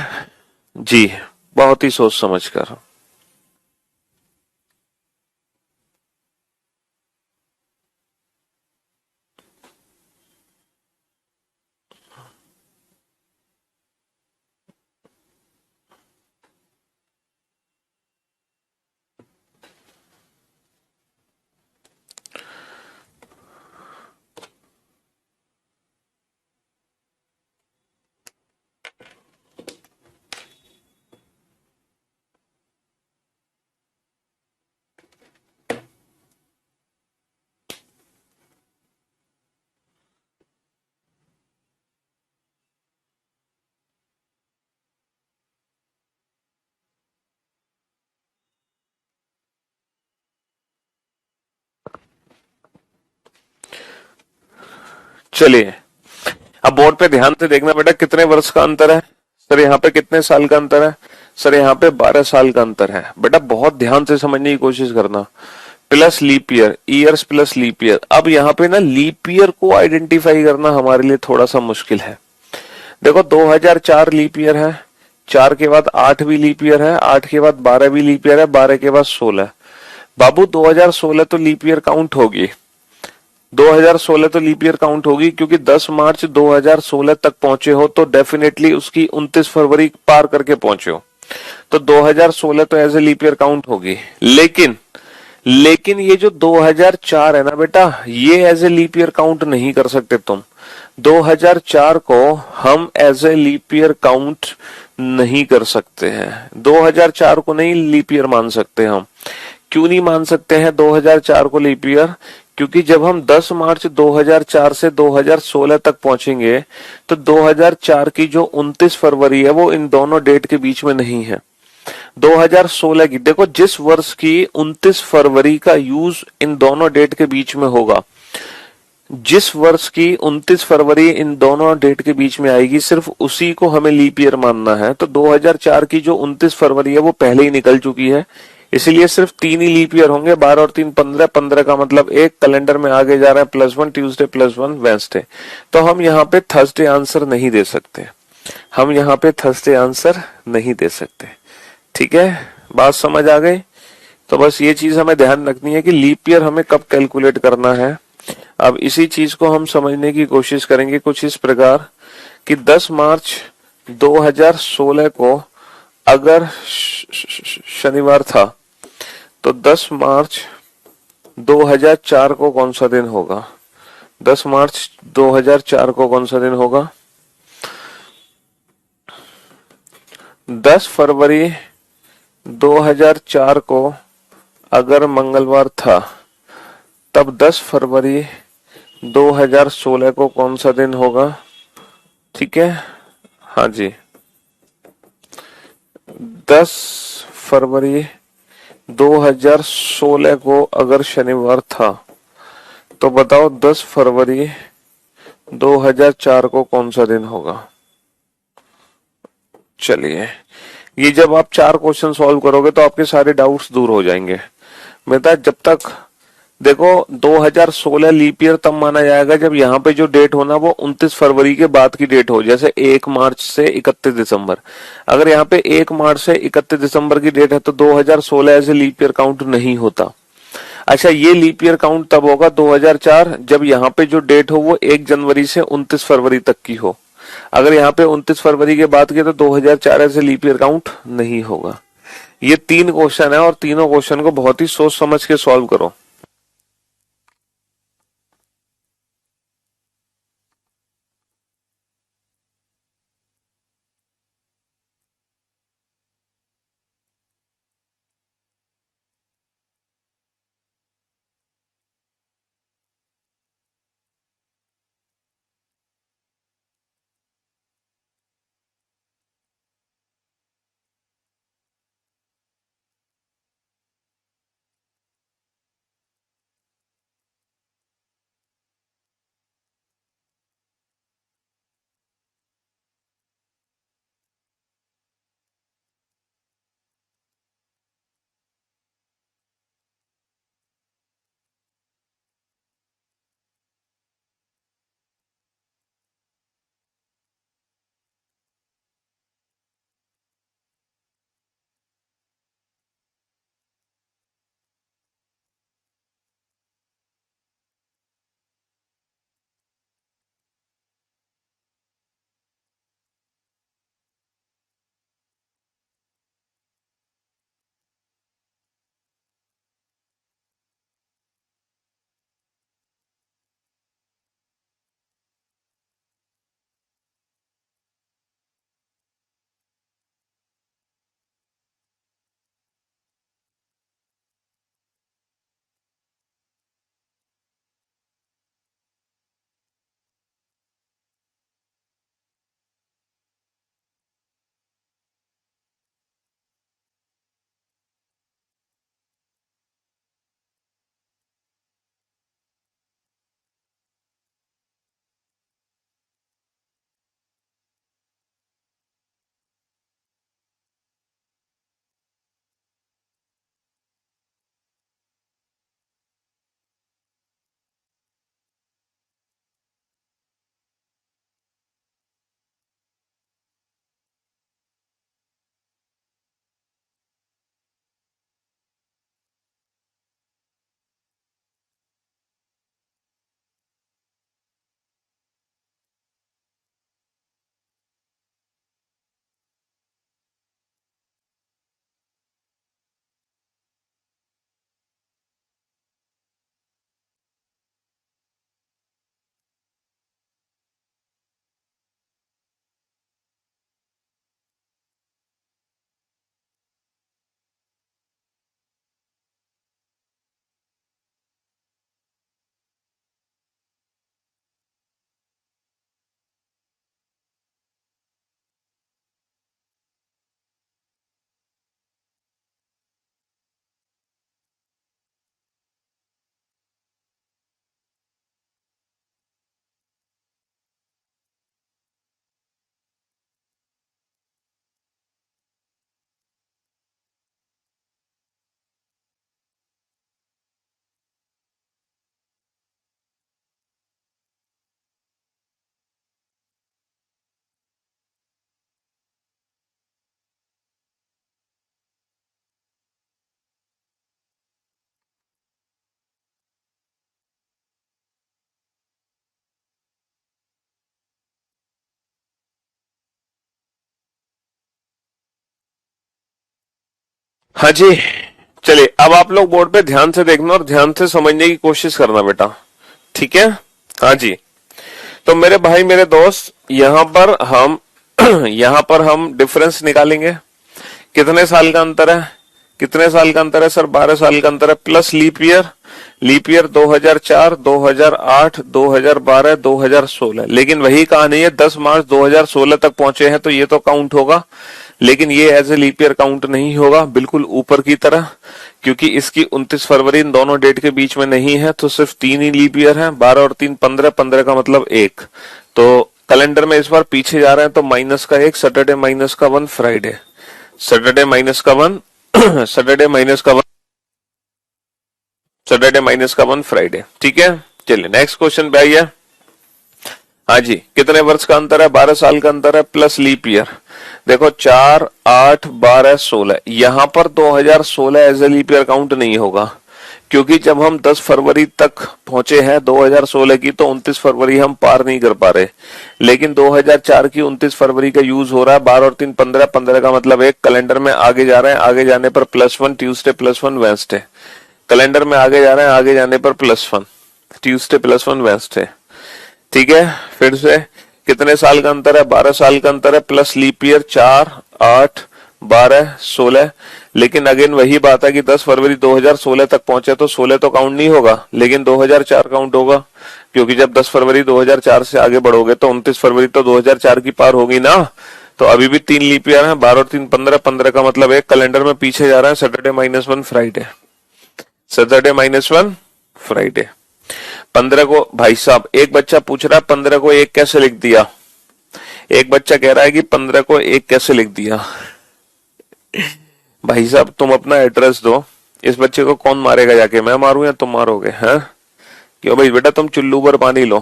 जी, बहुत ही सोच समझ कर। चलिए अब बोर्ड पे ध्यान से देखना बेटा, कितने वर्ष का अंतर है? सर यहाँ पे कितने साल का अंतर है? सर यहाँ पे 12 साल का अंतर है। बेटा बहुत ध्यान से समझने की कोशिश करना। Plus leap year, years plus leap year. अब यहाँ पे ना लीप ईयर को आइडेंटिफाई करना हमारे लिए थोड़ा सा मुश्किल है। देखो 2004 लीप ईयर है, 4 के बाद 8 भी लीप ईयर है, 8 के बाद 12 भी लीप ईयर है, 12 के बाद 16। बाबू 2016 तो लीप ईयर काउंट होगी, 2016 तो लीप ईयर काउंट होगी, क्योंकि 10 मार्च 2016 तक पहुंचे हो तो डेफिनेटली उसकी 29 फरवरी पार करके पहुंचे हो, तो 2016 तो as a leap year count होगी। लेकिन लेकिन ये जो 2004 है ना बेटा, ये as a leap year count नहीं कर सकते तुम। 2004 को हम as a leap year count नहीं कर सकते हैं। 2004 को नहीं लीप ईयर मान सकते हम। क्यों नहीं मान सकते हैं 2004 को लीप ईयर? क्योंकि जब हम 10 मार्च 2004 से 2016 तक पहुंचेंगे तो 2004 की जो 29 फरवरी है वो इन दोनों डेट के बीच में नहीं है। 2016 की देखो, जिस वर्ष की 29 फरवरी का यूज इन दोनों डेट के बीच में होगा, जिस वर्ष की 29 फरवरी इन दोनों डेट के बीच में आएगी, सिर्फ उसी को हमें लीप ईयर मानना है। तो 2004 की जो 29 फरवरी है वो पहले ही निकल चुकी है, इसलिए सिर्फ 3 ही लीप ईयर होंगे। 12 और 3 15, 15 का मतलब एक कैलेंडर में आगे जा रहा है, +1 ट्यूसडे +1 वेंसडे। तो हम यहाँ पे थर्सडे आंसर नहीं दे सकते, हम यहाँ पे थर्सडे आंसर नहीं दे सकते। ठीक है, बात समझ आ गई? तो बस ये चीज हमें ध्यान रखनी है कि लीप ईयर हमें कब कैलकुलेट करना है। अब इसी चीज को हम समझने की कोशिश करेंगे कुछ इस प्रकार कि 10 मार्च 2016 को अगर शनिवार था, तो 10 मार्च 2004 को कौन सा दिन होगा? 10 मार्च 2004 को कौन सा दिन होगा? 10 फरवरी 2004 को अगर मंगलवार था, तब 10 फरवरी 2016 को कौन सा दिन होगा? ठीक है, हाँ जी, 10 फरवरी 2016 को अगर शनिवार था, तो बताओ 10 फरवरी 2004 को कौन सा दिन होगा? चलिए, ये जब आप 4 क्वेश्चन सॉल्व करोगे तो आपके सारे डाउट्स दूर हो जाएंगे बेटा। जब तक देखो, 2016 लीप ईयर तब माना जाएगा जब यहाँ पे जो डेट हो ना वो 29 फरवरी के बाद की डेट हो, जैसे 1 मार्च से 31 दिसंबर। अगर यहाँ पे 1 मार्च से 31 दिसंबर की डेट है तो 2016 ऐसे लीप ईयर काउंट नहीं होता। अच्छा, ये लीप ईयर काउंट तब होगा 2004 जब यहाँ पे जो डेट हो वो 1 जनवरी से 29 फरवरी तक की हो। अगर यहाँ पे 29 फरवरी के बाद की तो 2004 ऐसे लीप ईयर काउंट नहीं होगा। ये 3 क्वेश्चन है और तीनों क्वेश्चन को बहुत ही सोच समझ के सॉल्व करो। हाँ जी, चलिए अब आप लोग बोर्ड पे ध्यान से देखना और ध्यान से समझने की कोशिश करना बेटा, ठीक है। हाँ जी, तो मेरे भाई मेरे दोस्त यहां पर हम यहां पर हम डिफरेंस निकालेंगे। कितने साल का अंतर है, कितने साल का अंतर है सर? 12 साल का अंतर है, plus leap year. Leap year 2004, 2008, 2012, 2016। लेकिन वही कहानी है, 10 मार्च 2016 तक पहुंचे हैं तो ये तो काउंट होगा, लेकिन ये as a leap year count नहीं होगा, बिल्कुल ऊपर की तरह, क्योंकि इसकी 29 फरवरी इन दोनों डेट के बीच में नहीं है, तो सिर्फ 3 ही लीप ईयर है। 12 और 3 15, 15 का मतलब 1। तो कैलेंडर में इस बार पीछे जा रहे हैं तो माइनस का 1, सैटरडे माइनस का 1, फ्राइडे, सैटरडे माइनस का 1 सैटरडे माइनस का 1, सैटरडे माइनस का 1, फ्राइडे, ठीक है। चलिए नेक्स्ट क्वेश्चन पे आइए। हाँ जी, कितने वर्ष का अंतर है? 12 साल का अंतर है, प्लस लीप ईयर। देखो 4, 8, 12, 16, यहां पर 2016 as a leap year count नहीं होगा, क्योंकि जब हम 10 फरवरी तक पहुंचे हैं 2016 की, तो 29 फरवरी हम पार नहीं कर पा रहे। लेकिन 2004 की 29 फरवरी का यूज हो रहा है। 12 और 3 15, 15 का मतलब 1। कैलेंडर में आगे जा रहे हैं, आगे जाने पर +1 ट्यूसडे, +1 वेंसडे। कैलेंडर में आगे जा रहे हैं, आगे जाने पर +1 ट्यूसडे, +1 वेंसडे, ठीक है। फिर से कितने साल का अंतर है? 12 साल का अंतर है, प्लस लीप ईयर 4, 8, 12, 16। लेकिन अगेन वही बात है कि 10 फरवरी 2016 तक पहुंचे तो 16 तो काउंट नहीं होगा, लेकिन 2004 काउंट होगा, क्योंकि जब 10 फरवरी 2004 से आगे बढ़ोगे तो 29 फरवरी तो 2004 की पार होगी ना। तो अभी भी 3 लीप ईयर है, 12 और 3 15, 15 का मतलब 1। कैलेंडर में पीछे जा रहा है, सैटरडे -1 फ्राइडे, सैटरडे -1 फ्राइडे। 15 को भाई साहब एक बच्चा पूछ रहा है 15 को 1 कैसे लिख दिया? एक बच्चा कह रहा है कि 15 को 1 कैसे लिख दिया? भाई साहब तुम अपना एड्रेस दो, इस बच्चे को कौन मारेगा जाके? मैं मारूं या तुम मारोगे? हैं? क्यों भाई बेटा, तुम चुल्लू भर पानी लो,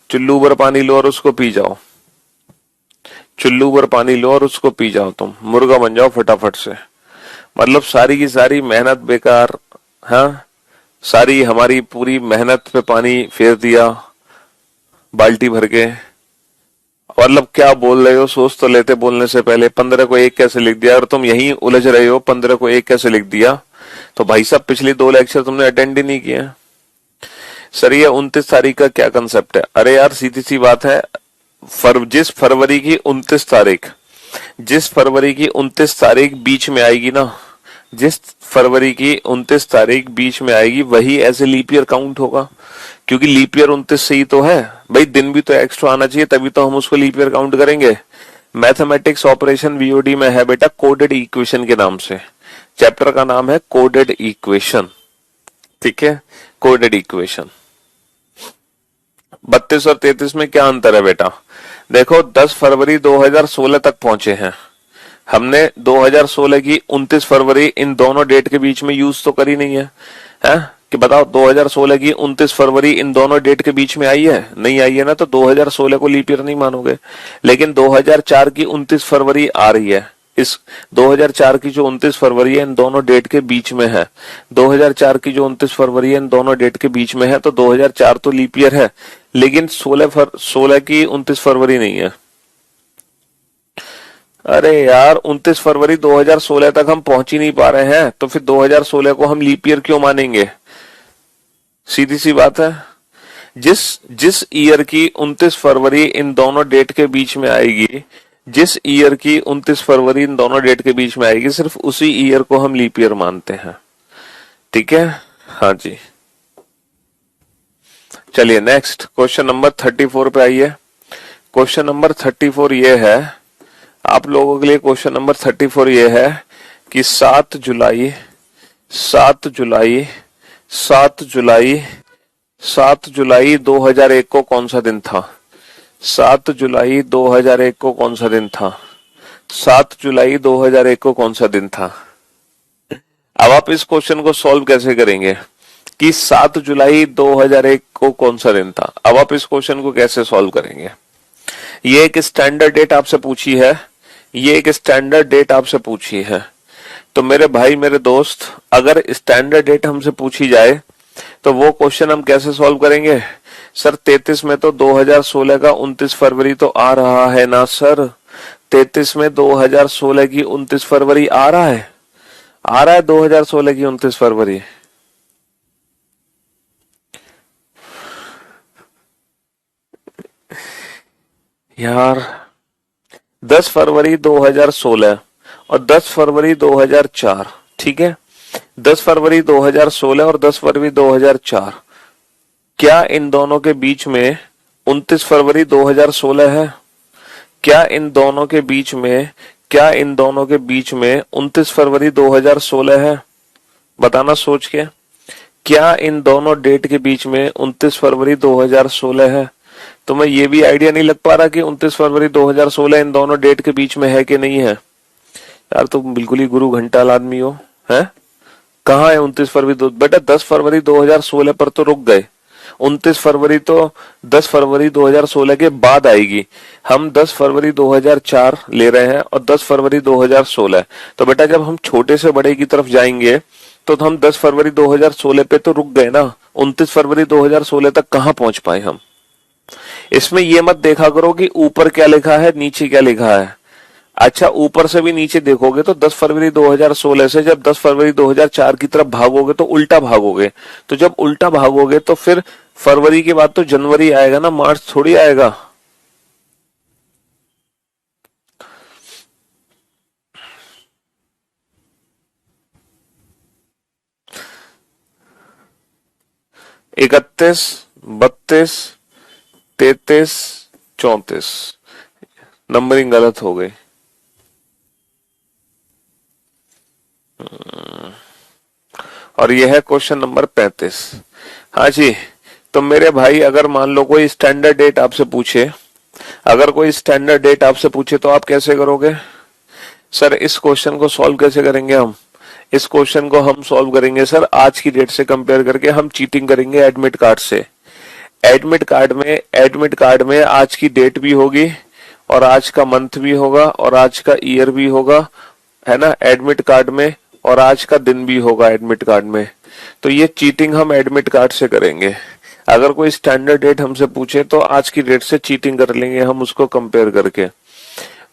चुल्लू भर पानी लो और उसको पी जाओ, चुल्लू भर पानी लो और उसको पी जाओ, तुम मुर्गा बन जाओ फटाफट से। मतलब सारी की सारी मेहनत बेकार। हाँ, सारी हमारी पूरी मेहनत पे पानी फेर दिया बाल्टी भर के। मतलब क्या बोल रहे हो, सोच तो लेते बोलने से पहले। 15 को 1 कैसे लिख दिया? और तुम यही उलझ रहे हो 15 को 1 कैसे लिख दिया। तो भाई साहब पिछली 2 लेक्चर तुमने अटेंड ही नहीं किए। सर ये 29 तारीख का क्या कंसेप्ट है? अरे यार सीधी सी बात है, जिस फरवरी की 29 तारीख, जिस फरवरी की 29 तारीख बीच में आएगी ना, जिस फरवरी की 29 तारीख बीच में आएगी वही ऐसे लीप ईयर काउंट होगा, क्योंकि लीप ईयर 29 से ही तो है भाई। दिन भी तो एक्स्ट्रा आना चाहिए, तभी तो हम उसको लीप ईयर काउंट करेंगे। मैथमेटिक्स ऑपरेशन वीओडी में है बेटा, कोडेड इक्वेशन के नाम से। चैप्टर का नाम है कोडेड इक्वेशन, ठीक है, कोडेड इक्वेशन। 32 और 33 में क्या अंतर है बेटा? देखो 10 फरवरी 2016 तक पहुंचे हैं हमने, 2016 की 29 फरवरी इन दोनों डेट के बीच में यूज तो करी नहीं है, है? कि बताओ 2016 की 29 फरवरी इन दोनों डेट के बीच में आई है? नहीं आई है ना, तो 2016 को लीप ईयर नहीं मानोगे। लेकिन 2004 की 29 फरवरी आ रही है, इस 2004 की जो 29 फरवरी है इन दोनों डेट के बीच में है। 2004 की जो 29 फरवरी है इन दोनों डेट के बीच में है, तो 2004 तो लीप ईयर है, लेकिन 16 की 29 फरवरी नहीं है। अरे यार 29 फरवरी 2016 तक हम पहुंच ही नहीं पा रहे हैं, तो फिर 2016 को हम लीप ईयर क्यों मानेंगे? सीधी सी बात है। जिस जिस ईयर की 29 फरवरी इन दोनों डेट के बीच में आएगी, जिस ईयर की 29 फरवरी इन दोनों डेट के बीच में आएगी, सिर्फ उसी ईयर को हम लीप ईयर मानते हैं, ठीक है। हाँ जी, चलिए नेक्स्ट क्वेश्चन नंबर 34 पे आइए। क्वेश्चन नंबर 34 ये है आप लोगों के लिए, क्वेश्चन नंबर 34 ये है कि 7 जुलाई 7 जुलाई 7 जुलाई 7 जुलाई 2001 को कौन सा दिन था? 7 जुलाई 2001 को कौन सा दिन था? 7 जुलाई 2001 को कौन सा दिन था? अब आप इस क्वेश्चन को सॉल्व कैसे करेंगे कि 7 जुलाई 2001 को कौन सा दिन था? अब आप इस क्वेश्चन को कैसे सॉल्व करेंगे? ये एक स्टैंडर्ड डेट आपसे पूछी है, ये एक स्टैंडर्ड डेट आपसे पूछी है। तो मेरे भाई मेरे दोस्त, अगर स्टैंडर्ड डेट हमसे पूछी जाए तो वो क्वेश्चन हम कैसे सॉल्व करेंगे? सर 33 में तो 2016 का 29 फरवरी तो आ रहा है ना सर, 33 में 2016 की 29 फरवरी आ रहा है, आ रहा है 2016 की 29 फरवरी। यार 10 फरवरी 2016 और 10 फरवरी 2004, ठीक है। 10 फरवरी 2016 और 10 फरवरी 2004, क्या इन दोनों के बीच में 29 फरवरी 2016 है? क्या इन दोनों के बीच में, क्या इन दोनों के बीच में 29 फरवरी 2016 है? बताना सोच के। क्या इन दोनों डेट के बीच में 29 फरवरी 2016 है? तो मैं ये भी आइडिया नहीं लग पा रहा कि 29 फरवरी 2016 इन दोनों डेट के बीच में है कि नहीं है। यार तुम बिल्कुल ही गुरु घंटाल आदमी हो, है? कहाँ है 29 फरवरी बेटा 10 फरवरी 2016 पर तो रुक गए। 29 फरवरी तो 10 फरवरी 2016 के बाद आएगी। हम 10 फरवरी 2004 ले रहे हैं और 10 फरवरी 2016। तो बेटा जब हम छोटे से बड़े की तरफ जाएंगे तो हम 10 फरवरी 2016 पे तो रुक गए ना, 29 फरवरी 2016 तक कहाँ पहुंच पाए हम। इसमें ये मत देखा करो कि ऊपर क्या लिखा है नीचे क्या लिखा है। अच्छा ऊपर से भी नीचे देखोगे तो 10 फरवरी 2016 से जब 10 फरवरी 2004 की तरफ भागोगे तो उल्टा भागोगे। तो जब उल्टा भागोगे तो फिर फरवरी के बाद तो जनवरी आएगा ना, मार्च थोड़ी आएगा। इकतीस, 32, 33, 34, नंबरिंग गलत हो गई। और यह है क्वेश्चन नंबर 35। हाँ जी, तो मेरे भाई अगर मान लो कोई स्टैंडर्ड डेट आपसे पूछे, अगर कोई स्टैंडर्ड डेट आपसे पूछे तो आप कैसे करोगे? सर इस क्वेश्चन को सॉल्व कैसे करेंगे हम? इस क्वेश्चन को हम सॉल्व करेंगे सर आज की डेट से कंपेयर करके। हम चीटिंग करेंगे एडमिट कार्ड से। एडमिट कार्ड में आज की डेट भी होगी और आज का मंथ भी होगा और आज का ईयर भी होगा, है ना, एडमिट कार्ड में। और आज का दिन भी होगा एडमिट कार्ड में। तो ये चीटिंग हम एडमिट कार्ड से करेंगे। अगर कोई स्टैंडर्ड डेट हमसे पूछे तो आज की डेट से चीटिंग कर लेंगे हम उसको कंपेयर करके।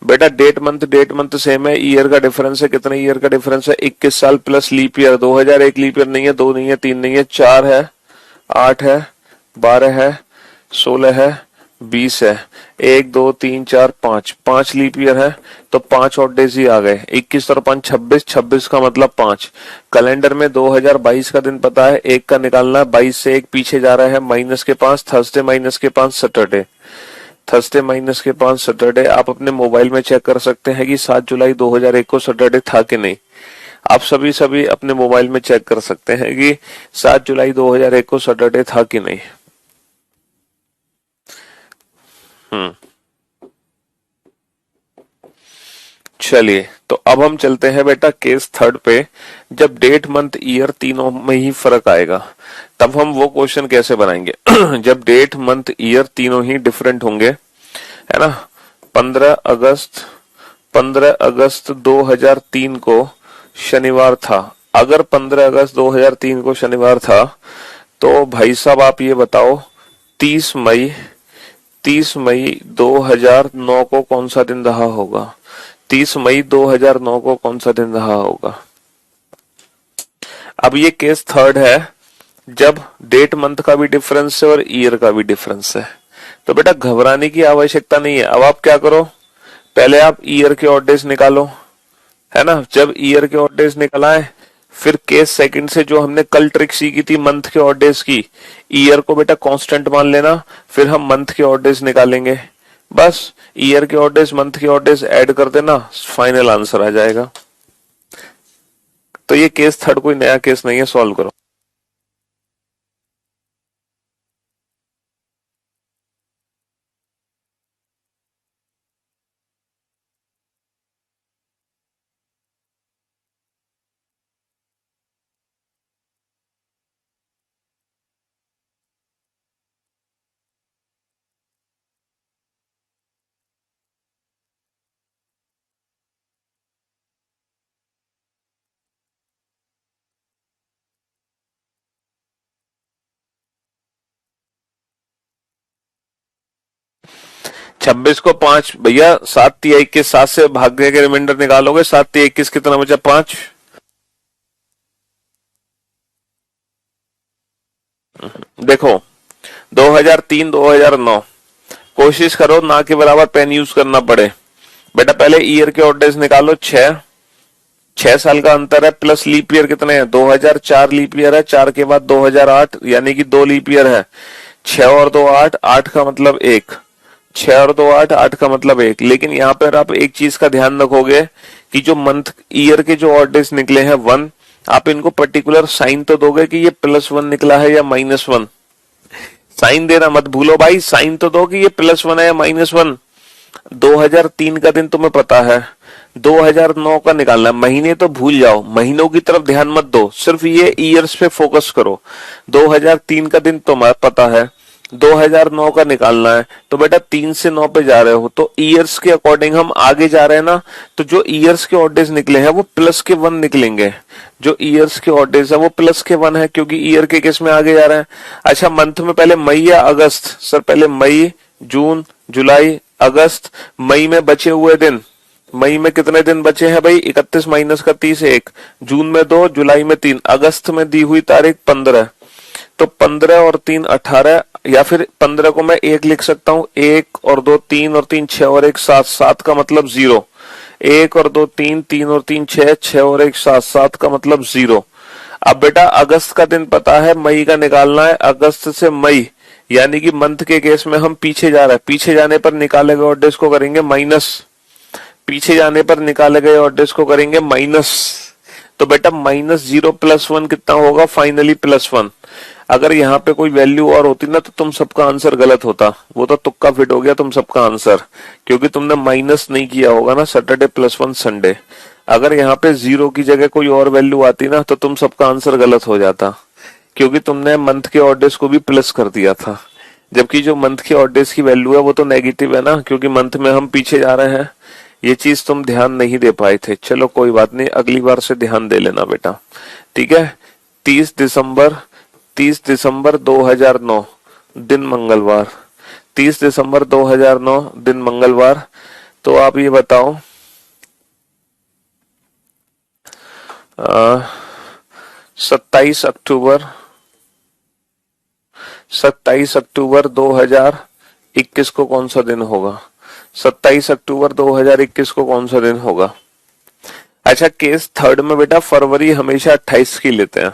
बेटा डेट मंथ सेम है, ईयर का डिफरेंस है। कितने ईयर का डिफरेंस है? 21 साल plus leap year. 2001 leap year नहीं है, 2 नहीं है, 3 नहीं है, 4 है, 8 है, 12 है, 16 है, 20 है। 1 2 3 4 5, 5 लीप ईयर है तो 5 और डेज ही आ गए। 21 और 5 26, 26 का मतलब 5। कैलेंडर में 2022 का दिन पता है, 1 का निकालना है, 22 से 1 पीछे जा रहा है, -5, थर्सडे -5 सैटरडे, थर्सडे -5 सैटरडे। आप अपने मोबाइल में चेक कर सकते हैं कि 7 जुलाई 2001 को सैटरडे था कि नहीं। आप सभी अपने मोबाइल में चेक कर सकते हैं कि 7 जुलाई 2001 को सैटरडे था कि नहीं। हम्म, चलिए तो अब हम चलते हैं बेटा केस थर्ड पे। जब डेट मंथ ईयर तीनों में ही फर्क आएगा तब हम वो क्वेश्चन कैसे बनाएंगे। जब डेट मंथ ईयर तीनों ही डिफरेंट होंगे, है ना। 15 अगस्त 15 अगस्त 2003 को शनिवार था। अगर 15 अगस्त 2003 को शनिवार था तो भाई साहब आप ये बताओ 30 मई 30 मई 2009 को कौन सा दिन रहा होगा? 30 मई 2009 को कौन सा दिन रहा होगा? अब ये केस थर्ड है जब डेट मंथ का भी डिफरेंस है और ईयर का भी डिफरेंस है। तो बेटा घबराने की आवश्यकता नहीं है। अब आप क्या करो, पहले आप ईयर के ऑड डेज निकालो, है ना। जब ईयर के ऑड डेज निकल आए फिर केस सेकंड से जो हमने कल ट्रिक सीखी थी मंथ के ऑड डेज की, ईयर को बेटा कांस्टेंट मान लेना, फिर हम मंथ के ऑड डेज निकालेंगे। बस ईयर के ऑड डेज मंथ के ऑड डेज ऐड कर देना, फाइनल आंसर आ जाएगा। तो ये केस थर्ड कोई नया केस नहीं है, सॉल्व करो। 26 को 5 भैया, 7 3 21, 7 से भागने के रिमाइंडर निकालोगे, 7 3 21 कितना बचा? 5। देखो 2003 2009, कोशिश करो ना के बराबर पेन यूज करना पड़े। बेटा पहले ईयर के ऑड डेज निकालो, 6 साल का अंतर है, प्लस लीप ईयर कितने हैं, 2004 लीप ईयर है, 4 के बाद 2008 यानी कि 2 लीप ईयर है। 6 और 2 8, 8 का मतलब 1, 6 और 2 8, 8 का मतलब 1। लेकिन यहाँ पर आप एक चीज का ध्यान रखोगे कि जो मंथ ईयर के जो ऑड डेज निकले हैं 1, आप इनको पर्टिकुलर साइन तो दोगे कि ये +1 निकला है या -1। साइन देना मत भूलो भाई, साइन तो दो कि ये +1 है या -1। 2003 का दिन तुम्हें पता है, 2009 का निकालना है। महीने तो भूल जाओ, महीनों की तरफ ध्यान मत दो, सिर्फ ये ईयर्स पे फोकस करो। 2003 का दिन तुम्हें पता है, 2009 का निकालना है। तो बेटा 3 से 9 पे जा रहे हो तो ईयर्स के अकॉर्डिंग हम आगे जा रहे हैं ना, तो जो ईयर्स के ऑड डेज निकले हैं वो +1 निकलेंगे। जो ईयर्स के ऑड डेज है वो +1 है, क्योंकि ईयर के केस में आगे जा रहे हैं। अच्छा मंथ में पहले मई या अगस्त, सर पहले मई, जून, जुलाई, अगस्त। मई में बचे हुए दिन, मई में कितने दिन बचे हैं भाई, 31 माइनस का 30 1, जून में 2, जुलाई में 3, अगस्त में दी हुई तारीख 15। तो 15 और 3 18, या फिर 15 को मैं 1 लिख सकता हूं, 1 और 2 3 और 3 6 और 1 7, 7 का मतलब 0। 1 और 2 3, 3 और 3 6, 6 और 1 7, 7 का मतलब 0। अब बेटा अगस्त का दिन पता है, मई का निकालना है, अगस्त से मई यानी कि मंथ के केस में हम पीछे जा रहे हैं। पीछे जाने पर निकाले गए ऑड डेज को करेंगे माइनस, पीछे जाने पर निकाले गए ऑड डेज को करेंगे माइनस। तो बेटा -0 +1 कितना होगा, फाइनली +1। अगर यहाँ पे कोई वैल्यू और होती ना तो तुम सबका आंसर गलत होता, वो तो तुक्का फिट हो गया तुम सबका आंसर, क्योंकि तुमने माइनस नहीं किया होगा ना, सैटरडे +1 संडे। अगर यहाँ पे 0 की जगह कोई और वैल्यू आती ना तो तुम सबका आंसर गलत हो जाता, क्योंकि तुमने मंथ के ऑड डेज को भी प्लस कर दिया था, जबकि जो मंथ के ऑड डेज की वैल्यू है वो तो नेगेटिव है ना, क्योंकि मंथ में हम पीछे जा रहे हैं। ये चीज तुम ध्यान नहीं दे पाए थे, चलो कोई बात नहीं, अगली बार से ध्यान दे लेना बेटा, ठीक है। 30 दिसंबर 2009 दिन मंगलवार, 30 दिसंबर 2009 दिन मंगलवार। तो आप ये बताओ 27 अक्टूबर 2021 को कौन सा दिन होगा, 27 अक्टूबर 2021 को कौन सा दिन होगा। अच्छा केस थर्ड में बेटा फरवरी हमेशा 28 की लेते हैं,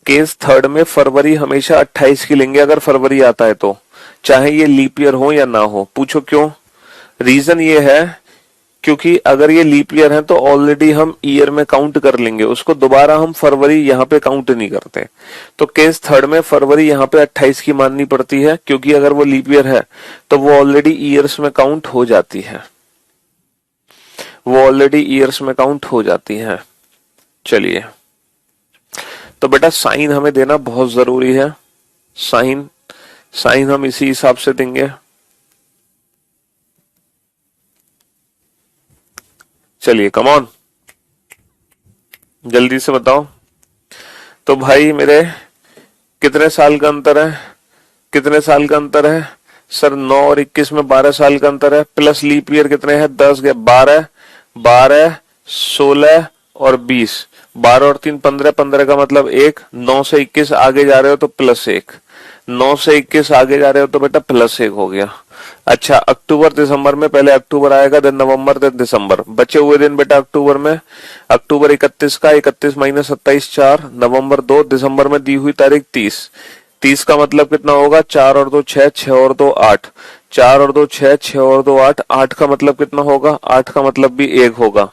केस थर्ड में फरवरी हमेशा 28 की लेंगे अगर फरवरी आता है तो, चाहे ये लीप ईयर हो या ना हो। पूछो क्यों, रीजन ये है क्योंकि अगर ये लीप ईयर है तो ऑलरेडी हम ईयर में काउंट कर लेंगे उसको, दोबारा हम फरवरी यहाँ पे काउंट नहीं करते। तो केस थर्ड में फरवरी यहाँ पे 28 की माननी पड़ती है, क्योंकि अगर वो लीप ईयर है तो वो ऑलरेडी ईयर्स में काउंट हो जाती है, वो ऑलरेडी ईयर्स में काउंट हो जाती है। चलिए तो बेटा साइन हमें देना बहुत जरूरी है, साइन हम इसी हिसाब से देंगे। चलिए कम ऑन जल्दी से बताओ। तो भाई मेरे कितने साल का अंतर है, कितने साल का अंतर है सर, 9 और 21 में 12 साल का अंतर है, प्लस लीप ईयर कितने हैं 10 के 12 12 16 और 20, 12 और 3 15, 15 का मतलब 1, 9 से 21 आगे जा रहे हो तो +1, 9 से 21 आगे जा रहे हो तो बेटा +1 हो गया। अच्छा अक्टूबर दिसंबर में पहले अक्टूबर आएगा, देन नवंबर, देन दिसंबर। बचे हुए दिन बेटा अक्टूबर में, अक्टूबर 31 का 31 माइनस 27 4, नवंबर 2, दिसंबर में दी हुई तारीख 30, 30 का मतलब कितना होगा 4 और 2 6, 6 और 2 8, 4 और 2 6, 6 और 2 8, 8 का मतलब कितना होगा, 8 का मतलब भी 1 होगा।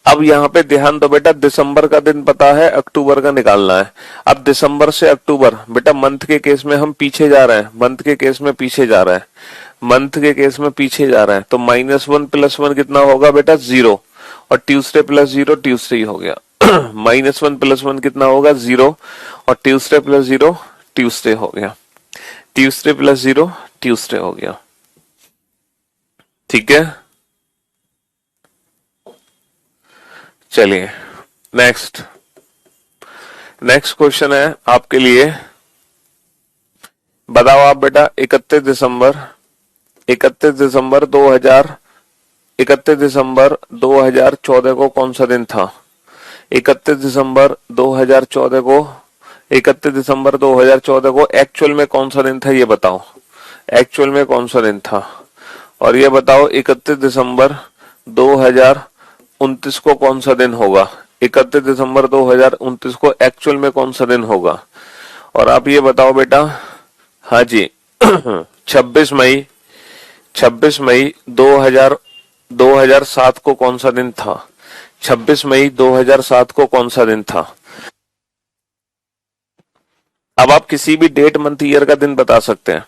अब यहाँ पे ध्यान दो बेटा, दिसंबर का दिन पता है, अक्टूबर का निकालना है। अब दिसंबर से अक्टूबर, बेटा मंथ के केस में हम पीछे जा रहे हैं, मंथ के केस में पीछे जा रहे हैं, मंथ के केस में पीछे जा रहे हैं, तो -1 + 1 कितना होगा बेटा 0, और ट्यूसडे + 0 ट्यूसडे ही हो गया। -1 + 1 कितना होगा 0, और ट्यूसडे + 0 ट्यूसडे हो गया, ट्यूसडे + 0 ट्यूसडे हो गया, ठीक है। चलिए नेक्स्ट क्वेश्चन है आपके लिए, बताओ आप बेटा 31 दिसंबर 2014 को कौन सा दिन था, 31 दिसंबर 2014 को 31 दिसंबर 2014 को एक्चुअल में कौन सा दिन था ये बताओ, एक्चुअल में कौन सा दिन था। और ये बताओ 31 दिसंबर 2029 को कौन सा दिन होगा, 31 दिसंबर 2029 को एक्चुअल में कौन सा दिन होगा। और आप ये बताओ बेटा, हाँ जी 26 मई 2007 को कौन सा दिन था, 26 मई 2007 को कौन सा दिन था। अब आप किसी भी डेट मंथ ईयर का दिन बता सकते हैं,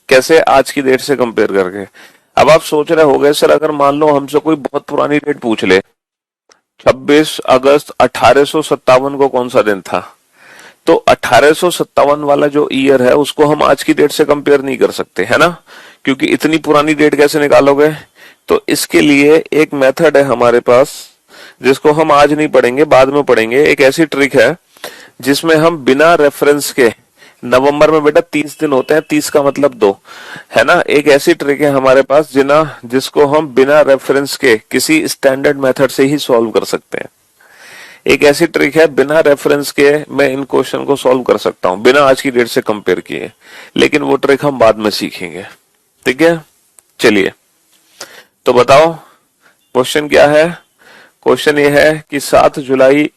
कैसे, आज की डेट से कंपेयर करके। अब आप सोच रहे होंगे सर अगर मान लो हमसे कोई बहुत पुरानी डेट पूछ ले, 26 अगस्त 1857 को कौन सा दिन था, तो 1857 वाला जो ईयर है उसको हम आज की डेट से कंपेयर नहीं कर सकते, है ना, क्योंकि इतनी पुरानी डेट कैसे निकालोगे। तो इसके लिए एक मेथड है हमारे पास जिसको हम आज नहीं पढ़ेंगे, बाद में पढ़ेंगे। एक ऐसी ट्रिक है जिसमें हम बिना रेफरेंस के, नवंबर में बेटा 30 दिन होते हैं, 30 का मतलब 2, है ना। एक ऐसी ट्रिक है हमारे पास जिसको हम बिना रेफरेंस के किसी स्टैंडर्ड मेथड से ही सॉल्व कर सकते हैं। एक ऐसी ट्रिक है बिना रेफरेंस के मैं इन क्वेश्चन को सॉल्व कर सकता हूं, बिना आज की डेट से कंपेयर किए, लेकिन वो ट्रिक हम बाद में सीखेंगे, ठीक है। चलिए तो बताओ क्वेश्चन क्या है। क्वेश्चन ये है कि 7 जुलाई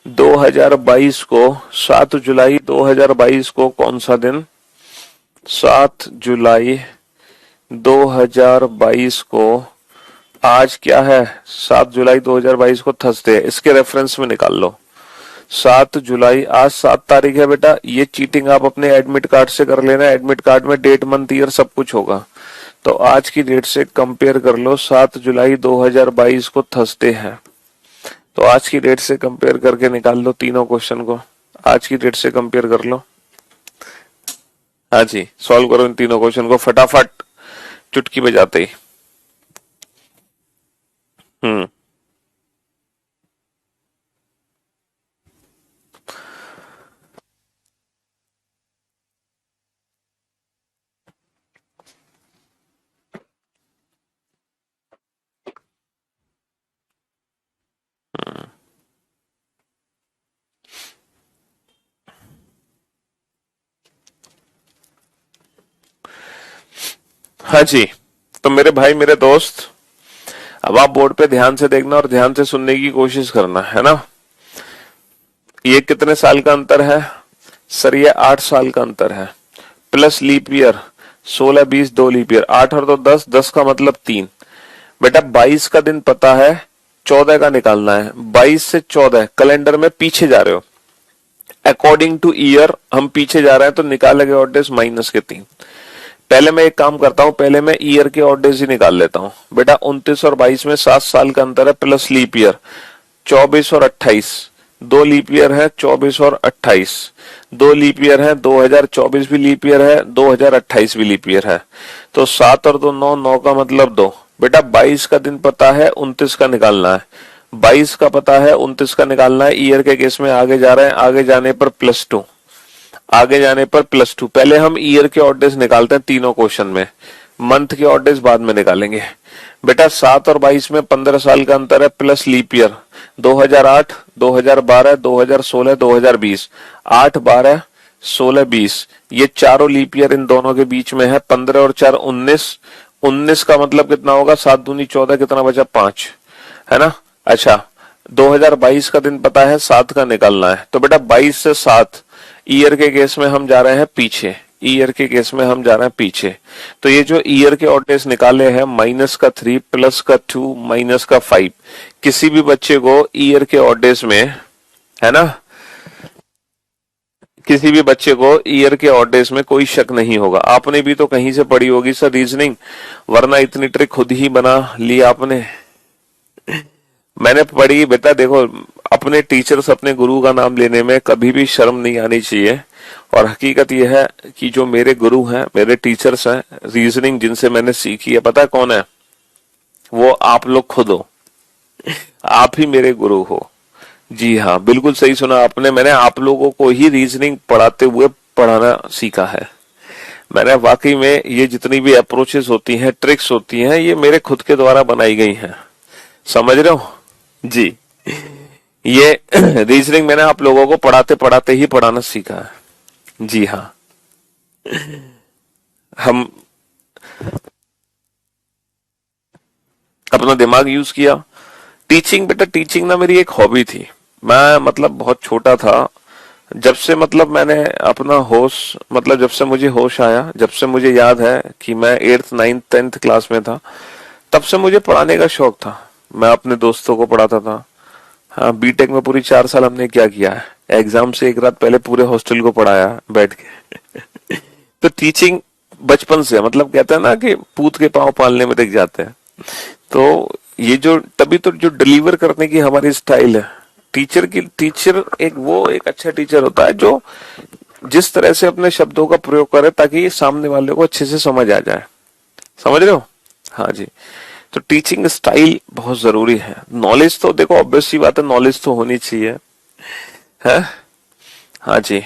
2022 को कौन सा दिन, 7 जुलाई 2022 को आज क्या है, 7 जुलाई 2022 को थर्सडे है, इसके रेफरेंस में निकाल लो। 7 जुलाई, आज 7 तारीख है बेटा, ये चीटिंग आप अपने एडमिट कार्ड से कर लेना, एडमिट कार्ड में डेट मंथ ईयर सब कुछ होगा। तो आज की डेट से कंपेयर कर लो, 7 जुलाई 2022 को थर्सडे है, तो आज की डेट से कंपेयर करके निकाल लो तीनों क्वेश्चन को, आज की डेट से कंपेयर कर लो। हाँ जी सॉल्व करो इन तीनों क्वेश्चन को फटाफट, चुटकी बजाते ही। हम्म हाँ जी, तो मेरे भाई मेरे दोस्त, अब आप बोर्ड पे ध्यान से देखना और ध्यान से सुनने की कोशिश करना, है ना। ये कितने साल का अंतर है सर, ये 8 साल का अंतर है, plus leap year 16 20 2 leap year, 8 और 2 10, 10 का मतलब 3। बेटा 22 का दिन पता है, 14 का निकालना है, 22 से 14 कैलेंडर में पीछे जा रहे हो, अकॉर्डिंग टू ईयर हम पीछे जा रहे हैं, तो निकालेंगे ऑड डेज माइनस के 3। पहले मैं एक काम करता हूं, पहले मैं ईयर के ऑड डेज ही निकाल लेता हूं। बेटा 29 और 22 में 7 साल का अंतर है, प्लस लीप ईयर 24 और 28, 2 लीप ईयर है, 24 और 28, 2 लीप ईयर है, 2024 भी लीप ईयर है, 2028 भी लीप ईयर है, तो 7 और 2 9, 9 का मतलब 2। बेटा 22 का दिन पता है, 29 का निकालना है, 22 का पता है, 29 का निकालना है। ईयर के केस में आगे जा रहे हैं, आगे जाने पर +2, आगे जाने पर +2। पहले हम ईयर के ऑड डेज निकालते हैं तीनों क्वेश्चन में, मंथ के ऑड डेज बाद में निकालेंगे। बेटा 7 और 22 में 15 साल का अंतर है, प्लस लीप ईयर 2008 2012 2016 2020, 8 12 16 20, ये चारों लीप ईयर इन दोनों के बीच में है, 15 और 4 19, 19 का मतलब कितना होगा, 7 दूनी 14, कितना बचा 5, है ना। अच्छा 2022 का दिन पता है, 7 का निकालना है, तो बेटा 22 से 7, ईयर के केस में हम जा रहे हैं पीछे, ईयर के केस में हम जा रहे हैं पीछे। तो ये जो ईयर के ऑड डेज निकाले हैं, माइनस का 3 प्लस का 2 माइनस का 5, किसी भी बच्चे को ईयर के ऑड डेज में, है ना, किसी भी बच्चे को ईयर के ऑड डेज में कोई शक नहीं होगा। आपने भी तो कहीं से पढ़ी होगी सर रीजनिंग, वरना इतनी ट्रिक खुद ही बना ली आपने। मैंने पढ़ी बेटा, देखो अपने टीचर्स अपने गुरु का नाम लेने में कभी भी शर्म नहीं आनी चाहिए। और हकीकत यह है कि जो मेरे गुरु हैं, मेरे टीचर्स हैं, रीजनिंग जिनसे मैंने सीखी है, पता है कौन है वो, आप लोग खुद हो, आप ही मेरे गुरु हो। जी हाँ बिल्कुल सही सुना आपने, मैंने आप लोगों को ही रीजनिंग पढ़ाते हुए पढ़ाना सीखा है। मैंने वाकई में ये जितनी भी अप्रोचेस होती हैं, ट्रिक्स होती हैं, ये मेरे खुद के द्वारा बनाई गई हैं, समझ रहे हो जी। ये रीजनिंग मैंने आप लोगों को पढ़ाते पढ़ाते ही पढ़ाना सीखा है। जी हाँ, हम अपना दिमाग यूज किया। टीचिंग, बेटा टीचिंग ना मेरी एक हॉबी थी। मैं मतलब बहुत छोटा था, जब से मतलब मैंने अपना होश, मतलब जब से मुझे होश आया, जब से मुझे याद है कि मैं 8th 9th 10th क्लास में था, तब से मुझे पढ़ाने का शौक था। मैं अपने दोस्तों को पढ़ाता था। हाँ, बीटेक में पूरी 4 साल हमने क्या किया है, एग्जाम से एक रात पहले पूरे हॉस्टल को पढ़ाया बैठ के। तो टीचिंग बचपन से, मतलब कहते हैं ना कि पूत के पांव पालने में दिख जाते हैं। तो ये जो तभी तो जो डिलीवर करने की हमारी स्टाइल है, टीचर एक अच्छा टीचर होता है जो जिस तरह से अपने शब्दों का प्रयोग करे ताकि सामने वाले को अच्छे से समझ आ जाए। समझ रहे हो? हाँ जी। तो टीचिंग स्टाइल बहुत जरूरी है। नॉलेज तो देखो ऑब्वियस सी बात है, नॉलेज तो होनी चाहिए है। हाँ जी।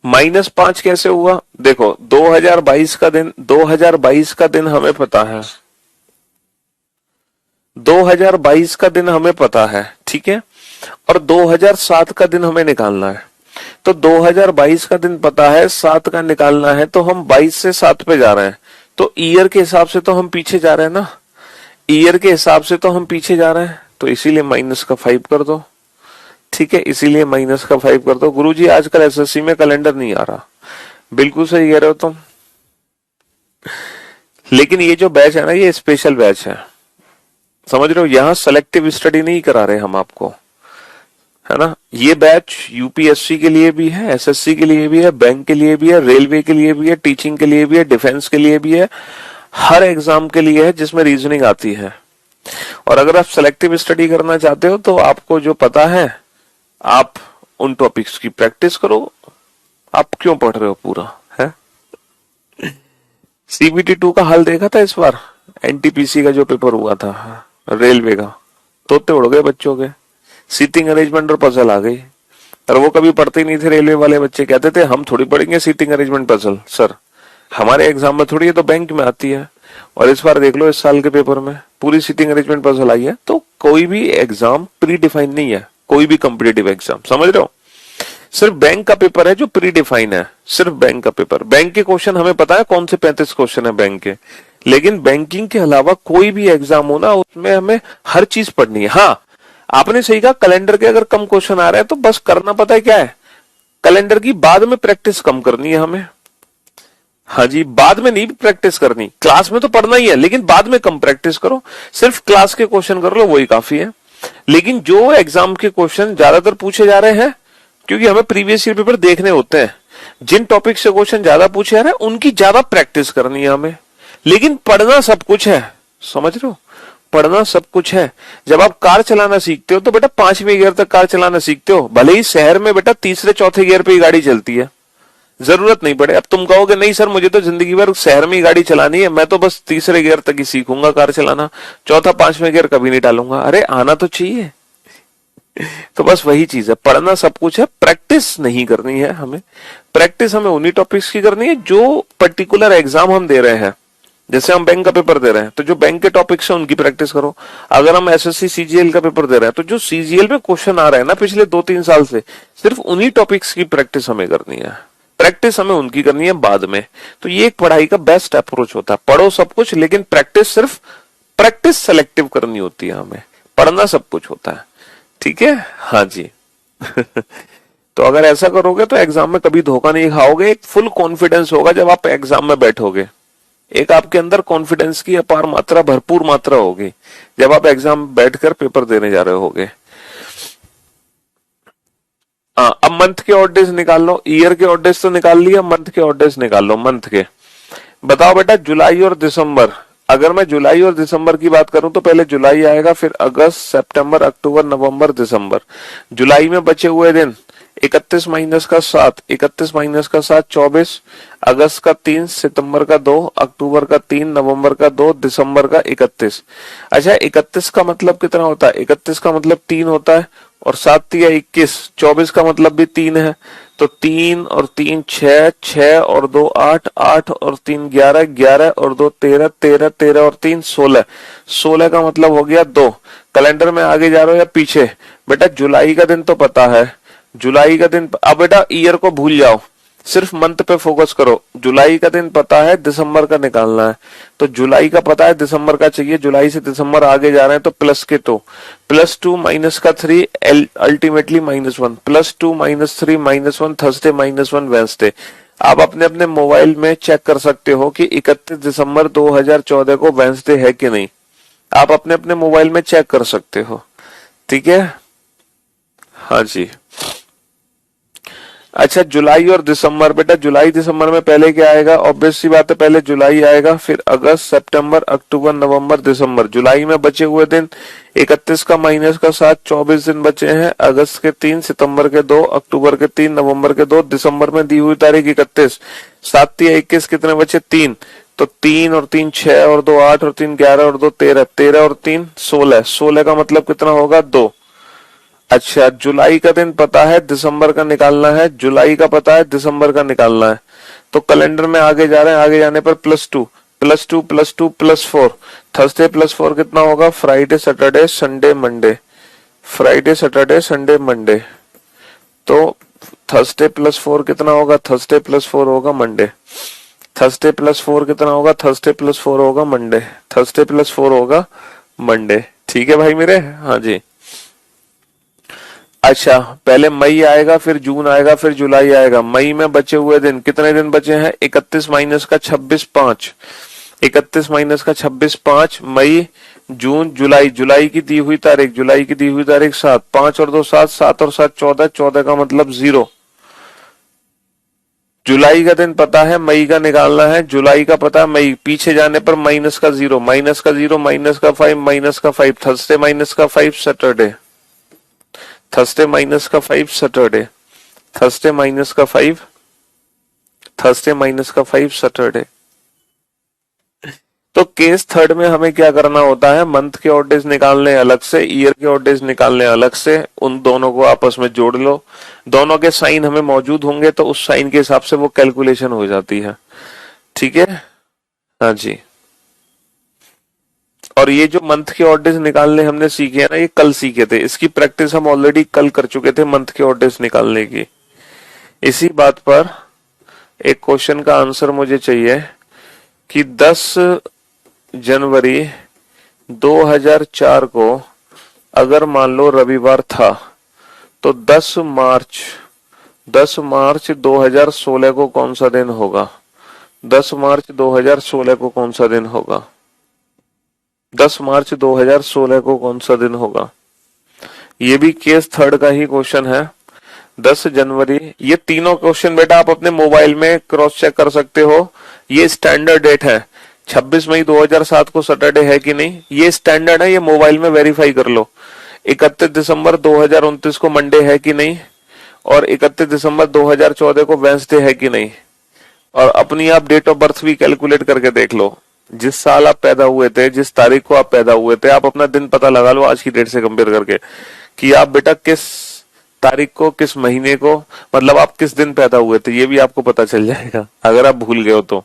-5 कैसे हुआ? देखो 2022 का दिन, 2022 का दिन हमें पता है, 2022 का दिन हमें पता है, ठीक है, और 2007 का दिन हमें निकालना है। तो 2022 का दिन पता है, 7 का निकालना है, तो हम 22 से 7 पे जा रहे हैं। तो ईयर के हिसाब से तो हम पीछे जा रहे हैं ना, ईयर के हिसाब से तो हम पीछे जा रहे हैं, तो इसीलिए -5 कर दो। ठीक है, इसीलिए -5 कर दो। गुरुजी आजकल एसएससी में कैलेंडर नहीं आ रहा। बिल्कुल सही कह रहे हो तुम। लेकिन ये जो बैच है ना, ये स्पेशल बैच है, समझ रहे हो? यहाँ सेलेक्टिव स्टडी नहीं करा रहे हम आपको, है ना। ये बैच यूपीएससी के लिए भी है, एसएससी के लिए भी है, बैंक के लिए भी है, रेलवे के लिए भी है, टीचिंग के लिए भी है, डिफेंस के लिए भी है, हर एग्जाम के लिए है जिसमें रीजनिंग आती है। और अगर आप सेलेक्टिव स्टडी करना चाहते हो तो आपको जो पता है, आप उन टॉपिक्स की प्रैक्टिस करो। आप क्यों पढ़ रहे हो पूरा है? सीबीटी 2 का हल देखा था इस बार? एनटीपीसी का जो पेपर हुआ था रेलवे का, तोते उड़ गए बच्चों के। सीटिंग अरेंजमेंट और पजल आ गई, और वो कभी पढ़ते ही नहीं थे। रेलवे वाले बच्चे कहते थे हम थोड़ी पढ़ेंगे सीटिंग अरेंजमेंट पजल, सर हमारे एग्जाम में थोड़ी, है तो बैंक में आती है। और इस बार देख लो, इस साल के पेपर में पूरी सीटिंग अरेंजमेंट पजल आई है। तो कोई भी एग्जाम प्री डिफाइन नहीं है, कोई भी कॉम्पिटिटिव एग्जाम, समझ रहे हो? सिर्फ बैंक का पेपर है जो प्री डिफाइन है, सिर्फ बैंक का पेपर। बैंक के क्वेश्चन हमें पता है कौन से 35 क्वेश्चन है बैंक के, लेकिन बैंकिंग के अलावा कोई भी एग्जाम हो ना, उसमें हमें हर चीज पढ़नी है। हाँ, आपने सही कहा, कैलेंडर के अगर कम क्वेश्चन आ रहे हैं तो बस करना पता है क्या है, कैलेंडर की बाद में प्रैक्टिस कम करनी है हमें। हाँ जी, बाद में नहीं प्रैक्टिस करनी, क्लास में तो पढ़ना ही है, लेकिन बाद में कम प्रैक्टिस करो। सिर्फ क्लास के क्वेश्चन कर लो, वही काफी है। लेकिन जो एग्जाम के क्वेश्चन ज्यादातर पूछे जा रहे हैं, क्योंकि हमें प्रीवियस ईयर पेपर देखने होते हैं, जिन टॉपिक से क्वेश्चन ज्यादा पूछे जा रहे हैं उनकी ज्यादा प्रैक्टिस करनी है हमें। लेकिन पढ़ना सब कुछ है, समझ रहे हो? पढ़ना सब कुछ है। जब आप कार चलाना सीखते हो तो बेटा 5वें गियर तक कार चलाना सीखते हो, भले ही शहर में बेटा तीसरे चौथे गियर पे ही गाड़ी चलती है, जरूरत नहीं पड़े। अब तुम कहोगे नहीं सर मुझे तो जिंदगी भर शहर में ही गाड़ी चलानी है, मैं तो बस तीसरे गियर तक ही सीखूंगा कार चलाना, चौथा 5वें गियर कभी नहीं डालूंगा। अरे आना तो चाहिए। तो बस वही चीज है, पढ़ना सब कुछ है, प्रैक्टिस नहीं करनी है हमें। प्रैक्टिस हमें उन्हीं टॉपिक्स की करनी है जो पर्टिकुलर एग्जाम हम दे रहे हैं। जैसे हम बैंक का पेपर दे रहे हैं तो जो बैंक के टॉपिक्स हैं उनकी प्रैक्टिस करो। अगर हम एसएससी सीजीएल का पेपर दे रहे हैं तो जो सीजीएल में क्वेश्चन आ रहे हैं ना पिछले 2-3 साल से, सिर्फ उन्हीं टॉपिक्स की प्रैक्टिस हमें करनी है। प्रैक्टिस हमें उनकी करनी है बाद में। तो ये एक पढ़ाई का बेस्ट अप्रोच होता है, पढ़ो सब कुछ लेकिन प्रैक्टिस सिर्फ, प्रैक्टिस सेलेक्टिव करनी होती है हमें, पढ़ना सब कुछ होता है। ठीक है? हाँ जी। तो अगर ऐसा करोगे तो एग्जाम में कभी धोखा नहीं खाओगे। एक फुल कॉन्फिडेंस होगा जब आप एग्जाम में बैठोगे, एक आपके अंदर कॉन्फिडेंस की अपार मात्रा, भरपूर मात्रा होगी जब आप एग्जाम बैठकर पेपर देने जा रहे होगे। अब मंथ के ऑड डेज निकाल लो, ईयर के ऑड डेज तो निकाल लिया, मंथ के ऑड डेज निकाल लो। मंथ के बताओ बेटा, जुलाई और दिसंबर। अगर मैं जुलाई और दिसंबर की बात करूं तो पहले जुलाई आएगा, फिर अगस्त, सितंबर, अक्टूबर, नवंबर, दिसंबर। जुलाई में बचे हुए दिन 31 माइनस का 7, 31 माइनस का 7 24, अगस्त का 3, सितंबर का 2, अक्टूबर का 3, नवंबर का 2, दिसंबर का 31। अच्छा 31 का मतलब कितना होता है? 31 का मतलब 3 होता है और 7 या 21, 24 का मतलब भी 3 है, तो 3 और 3 6, 6 और 2 8, 8 और 3 11, 11 और 2 13, 13, 13 और 3 16, 16 का मतलब हो गया 2। कैलेंडर में आगे जा रहे हो या पीछे? बेटा जुलाई का दिन तो पता है, जुलाई का दिन, अब बेटा ईयर को भूल जाओ, सिर्फ मंथ पे फोकस करो। जुलाई का दिन पता है, दिसंबर का निकालना है, तो जुलाई का पता है, दिसंबर का चाहिए, जुलाई से दिसंबर आगे जा रहे हैं तो प्लस के 2, +2 -3 अल्टीमेटली -1, +2 -3 -1 थर्सडे -1 वेंसडे। आप अपने अपने मोबाइल में चेक कर सकते हो कि 31 दिसंबर 2014 को वेंसडे है कि नहीं, आप अपने अपने मोबाइल में चेक कर सकते हो। ठीक है, हाँ जी। अच्छा जुलाई और दिसंबर, बेटा जुलाई दिसंबर में पहले क्या आएगा? ऑब्वियस सी बात है, पहले जुलाई आएगा, फिर अगस्त, सितंबर, अक्टूबर, नवंबर, दिसंबर। जुलाई में बचे हुए दिन 31 का माइनस का 7, 24 दिन बचे हैं, अगस्त के 3, सितंबर के 2, अक्टूबर के 3, नवंबर के 2, दिसंबर में दी हुई तारीख 31, 7 या 21 कितने बचे? 3, तो 3 और 3 6 और 2 8 और 3 11 और 2 13, 13 और 3 16, 16 का मतलब कितना होगा? 2। अच्छा जुलाई का दिन पता है, दिसंबर का निकालना है, जुलाई का पता है, दिसंबर का निकालना है, तो कैलेंडर में आगे जा रहे हैं, आगे जाने पर +2 +2 +2 +4, थर्सडे +4 कितना होगा? Friday Saturday Sunday Monday, Friday Saturday Sunday Monday, तो थर्सडे +4 कितना होगा? थर्सडे +4 होगा मंडे, थर्सडे +4 कितना होगा? थर्सडे +4 होगा मंडे, थर्सडे +4 होगा मंडे। ठीक है भाई मेरे, हाँ जी। अच्छा पहले मई आएगा, फिर जून आएगा, फिर जुलाई आएगा। मई में बचे हुए दिन कितने दिन बचे हैं? 31 माइनस का 26 5, 31 माइनस का 26 5, मई जून जुलाई, जुलाई की दी हुई तारीख, जुलाई की दी हुई तारीख 7, 5 और 2 7, 7 और 7 14, 14 का मतलब 0। जुलाई का दिन पता है, मई का निकालना है, जुलाई का पता है, मई पीछे जाने पर माइनस का 0, माइनस का 0, माइनस का 5, माइनस का 5, थर्सडे माइनस का 5 सैटरडे, थर्सडे माइनस का 5 सैटरडे, थर्सडे माइनस का 5, थर्सडे माइनस का 5 सैटरडे। तो केस थर्ड में हमें क्या करना होता है? मंथ के ऑड डेज निकालने अलग से, ईयर के ऑड डेज निकालने अलग से, उन दोनों को आपस में जोड़ लो, दोनों के साइन हमें मौजूद होंगे तो उस साइन के हिसाब से वो कैलकुलेशन हो जाती है। ठीक है, हाँ जी। और ये जो मंथ के ऑड डेज निकालने हमने सीखे हैं ना, ये कल सीखे थे, इसकी प्रैक्टिस हम ऑलरेडी कल कर चुके थे मंथ के ऑड डेज निकालने की। इसी बात पर एक क्वेश्चन का आंसर मुझे चाहिए कि 10 जनवरी 2004 को अगर मान लो रविवार था, तो 10 मार्च 2016 को कौन सा दिन होगा? 10 मार्च 2016 को कौन सा दिन होगा? 10 मार्च 2016 को कौन सा दिन होगा? ये भी केस थर्ड का ही क्वेश्चन है। 10 जनवरी, ये तीनों क्वेश्चन बेटा आप अपने मोबाइल में क्रॉस चेक कर सकते हो। ये स्टैंडर्ड डेट है, 26 मई 2007 को सैटरडे है कि नहीं, ये स्टैंडर्ड है, ये मोबाइल में वेरीफाई कर लो। 31 दिसंबर 2029 को मंडे है कि नहीं, और 31 दिसंबर 2014 को वेंसडे है कि नहीं, और अपनी आप डेट ऑफ बर्थ भी कैलकुलेट करके देख लो। जिस साल आप पैदा हुए थे, जिस तारीख को आप पैदा हुए थे, आप अपना दिन पता लगा लो आज की डेट से कंपेयर करके कि आप बेटा किस तारीख को, किस महीने को, मतलब आप किस दिन पैदा हुए थे, ये भी आपको पता चल जाएगा अगर आप भूल गए हो तो,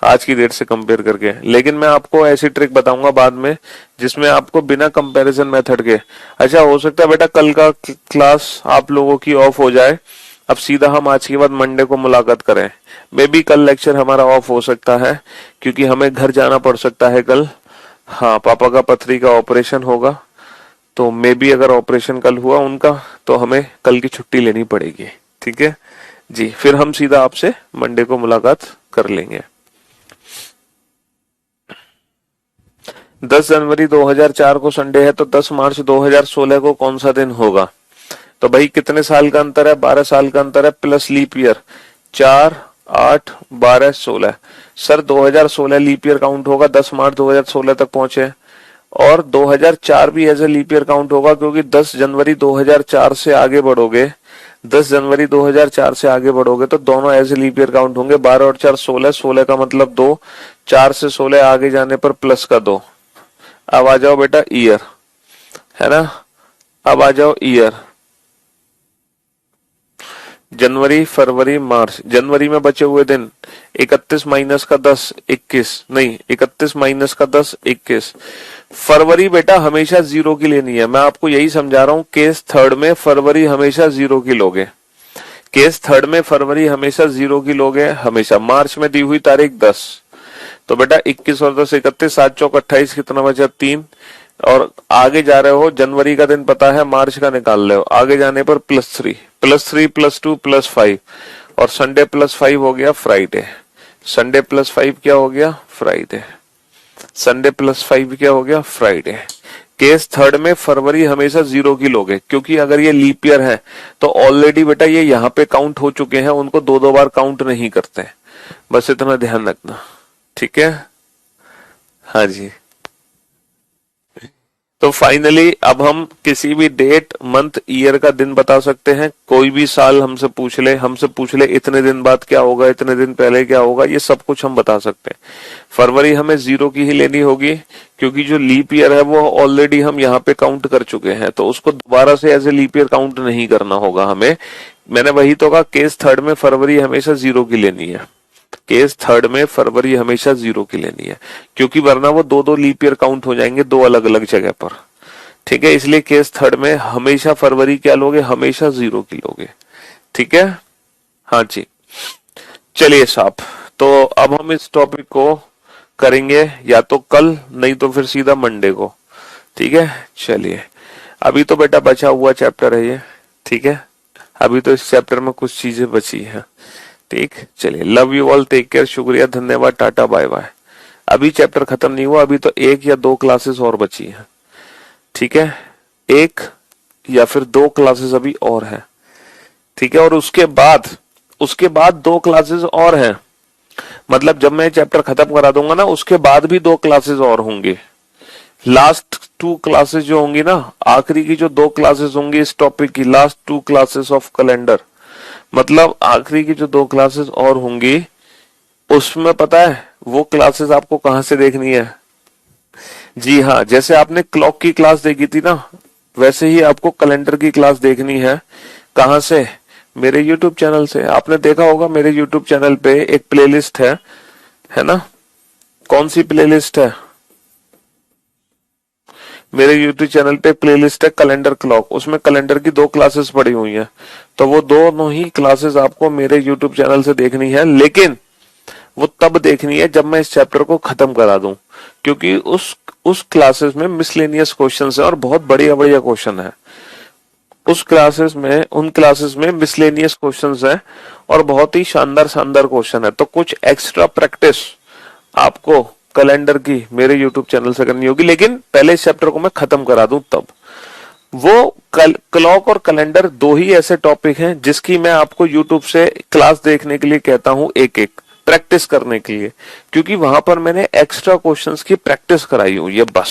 आज की डेट से कंपेयर करके। लेकिन मैं आपको ऐसी ट्रिक बताऊंगा बाद में जिसमें आपको बिना कंपैरिजन मेथड के, अच्छा हो सकता है बेटा कल का क्लास आप लोगों की ऑफ हो जाए, अब सीधा हम आज के बाद मंडे को मुलाकात करें। मे बी कल लेक्चर हमारा ऑफ हो सकता है क्योंकि हमें घर जाना पड़ सकता है कल। हाँ, पापा का पथरी का ऑपरेशन होगा, तो मे बी अगर ऑपरेशन कल हुआ उनका तो हमें कल की छुट्टी लेनी पड़ेगी। ठीक है जी, फिर हम सीधा आपसे मंडे को मुलाकात कर लेंगे। 10 जनवरी 2004 को संडे है, तो 10 मार्च 2016 को कौन सा दिन होगा? तो भाई कितने साल का अंतर है? 12 साल का अंतर है, plus leap year 4 8 12 16। Sir 2016 leap year count होगा, 10 मार्च 2016 तक पहुंचे, और 2004 भी as a leap year count होगा क्योंकि 10 जनवरी 2004 से आगे बढ़ोगे 10 जनवरी 2004 से आगे बढ़ोगे तो दोनों ऐसे लीप ईयर काउंट होंगे। 12 और 4 16, 16 का मतलब 2, 4 से 16 आगे जाने पर प्लस का 2। अब आ जाओ बेटा ईयर, है ना। अब आ जाओ ईयर, जनवरी फरवरी मार्च। जनवरी में बचे हुए दिन 31 माइनस का 10 21, नहीं 31 माइनस का 10 21। फरवरी बेटा हमेशा 0 की लेनी है, मैं आपको यही समझा रहा हूं। केस थर्ड में फरवरी हमेशा 0 की लोगे, केस थर्ड में फरवरी हमेशा 0 की लोगे हमेशा। मार्च में दी हुई तारीख 10, तो बेटा 21 और 10 31, 7 चौक 28, कितना बचा 3। और आगे जा रहे हो, जनवरी का दिन पता है, मार्च का निकाल रहे हो, आगे जाने पर +3 +3 +2 +5, और संडे +5 हो गया फ्राइडे। संडे +5 क्या हो गया फ्राइडे। संडे +5 क्या हो गया फ्राइडे। केस थर्ड में फरवरी हमेशा 0 की लोगे, क्योंकि अगर ये लीप ईयर है तो ऑलरेडी बेटा ये यहाँ पे काउंट हो चुके हैं, उनको दो दो बार काउंट नहीं करते। बस इतना ध्यान रखना, ठीक है। हाँ जी। तो फाइनली अब हम किसी भी डेट मंथ ईयर का दिन बता सकते हैं। कोई भी साल हमसे पूछ ले इतने दिन बाद क्या होगा, इतने दिन पहले क्या होगा, ये सब कुछ हम बता सकते हैं। फरवरी हमें 0 की ही लेनी होगी, क्योंकि जो लीप ईयर है वो ऑलरेडी हम यहाँ पे काउंट कर चुके हैं, तो उसको दोबारा से as a leap year count नहीं करना होगा हमें। मैंने वही तो कहा, केस थर्ड में फरवरी हमेशा 0 की लेनी है। केस थर्ड में फरवरी हमेशा 0 की लेनी है, क्योंकि वरना वो दो दो लीप ईयर काउंट हो जाएंगे दो अलग अलग जगह पर, ठीक है। इसलिए केस थर्ड में हमेशा फरवरी क्या लोगे, हमेशा 0 की लोगे, ठीक है। हाँ जी, चलिए साहब, तो अब हम इस टॉपिक को करेंगे या तो कल, नहीं तो फिर सीधा मंडे को, ठीक है। चलिए, अभी तो बेटा बचा हुआ चैप्टर है ये, ठीक है। अभी तो इस चैप्टर में कुछ चीजें बची हैं, ठीक। चलिए, love you all, take care, शुक्रिया, धन्यवाद, टाटा बाय बाय। अभी चैप्टर खत्म नहीं हुआ, अभी तो 1 या 2 क्लासेस और बची हैं, ठीक है। 1 या फिर 2 क्लासेस अभी और है, ठीक है। और उसके बाद 2 क्लासेस और हैं, मतलब जब मैं चैप्टर खत्म करा दूंगा ना, उसके बाद भी 2 क्लासेस और होंगी। लास्ट 2 क्लासेस जो होंगी ना, आखिरी की जो 2 क्लासेस होंगी इस टॉपिक की, लास्ट 2 क्लासेस ऑफ कैलेंडर, मतलब आखिरी की जो 2 क्लासेस और होंगी, उसमें पता है वो क्लासेस आपको कहां से देखनी है। जी हाँ, जैसे आपने क्लॉक की क्लास देखी थी ना, वैसे ही आपको कैलेंडर की क्लास देखनी है। कहां से, मेरे YouTube चैनल से। आपने देखा होगा मेरे YouTube चैनल पे एक प्लेलिस्ट है ना। कौन सी प्लेलिस्ट है, मेरे YouTube चैनल पे प्लेलिस्ट है कैलेंडर क्लॉक, उसमें कैलेंडर की 2 क्लासेस पड़ी हुई हैं। तो वो दोनों ही क्लासेस आपको मेरे YouTube चैनल से देखनी है, लेकिन वो तब देखनी है जब मैं इस चैप्टर को खत्म करा दूं, क्योंकि उस क्लासेस में मिसलेनियस क्वेश्चंस है और बहुत बढ़िया बढ़िया क्वेश्चन है। उन क्लासेस में मिसलेनियस क्वेश्चंस है और बहुत ही शानदार शानदार क्वेश्चन है। तो कुछ एक्स्ट्रा प्रैक्टिस आपको कैलेंडर की मेरे YouTube चैनल से करनी होगी, लेकिन पहले इस चैप्टर को मैं खत्म करा दूं तब। वो क्लॉक और कैलेंडर 2 ही ऐसे टॉपिक हैं जिसकी मैं आपको YouTube से क्लास देखने के लिए कहता हूं, एक एक प्रैक्टिस करने के लिए, क्योंकि वहां पर मैंने एक्स्ट्रा क्वेश्चंस की प्रैक्टिस कराई हुई है। बस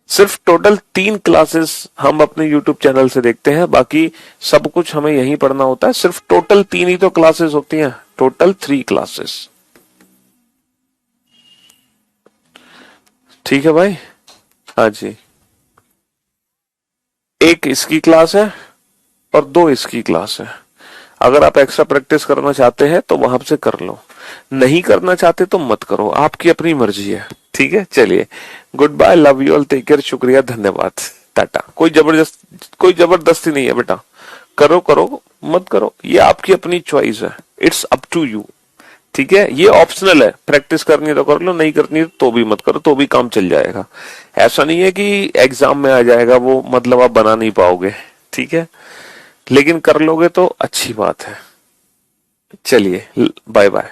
सिर्फ टोटल 3 क्लासेस हम अपने YouTube चैनल से देखते हैं, बाकी सब कुछ हमें यहीं पढ़ना होता है। सिर्फ टोटल 3 ही तो क्लासेस होती हैं, टोटल 3 क्लासेस, ठीक है भाई। हाँ जी, एक इसकी क्लास है और 2 इसकी क्लास है। अगर आप एक्स्ट्रा प्रैक्टिस करना चाहते हैं तो वहां से कर लो, नहीं करना चाहते तो मत करो, आपकी अपनी मर्जी है, ठीक है। चलिए, goodbye, love you all, take care, शुक्रिया, धन्यवाद, टाटा। कोई जबरदस्ती नहीं है बेटा, करो करो मत करो, ये आपकी अपनी चॉइस है, इट्स अप टू यू, ठीक है। ये ऑप्शनल है, प्रैक्टिस करनी है तो कर लो, नहीं करनी है तो भी मत करो, तो भी काम चल जाएगा। ऐसा नहीं है कि एग्जाम में आ जाएगा वो, मतलब आप बना नहीं पाओगे, ठीक है, लेकिन कर लोगे तो अच्छी बात है। चलिए, बाय बाय।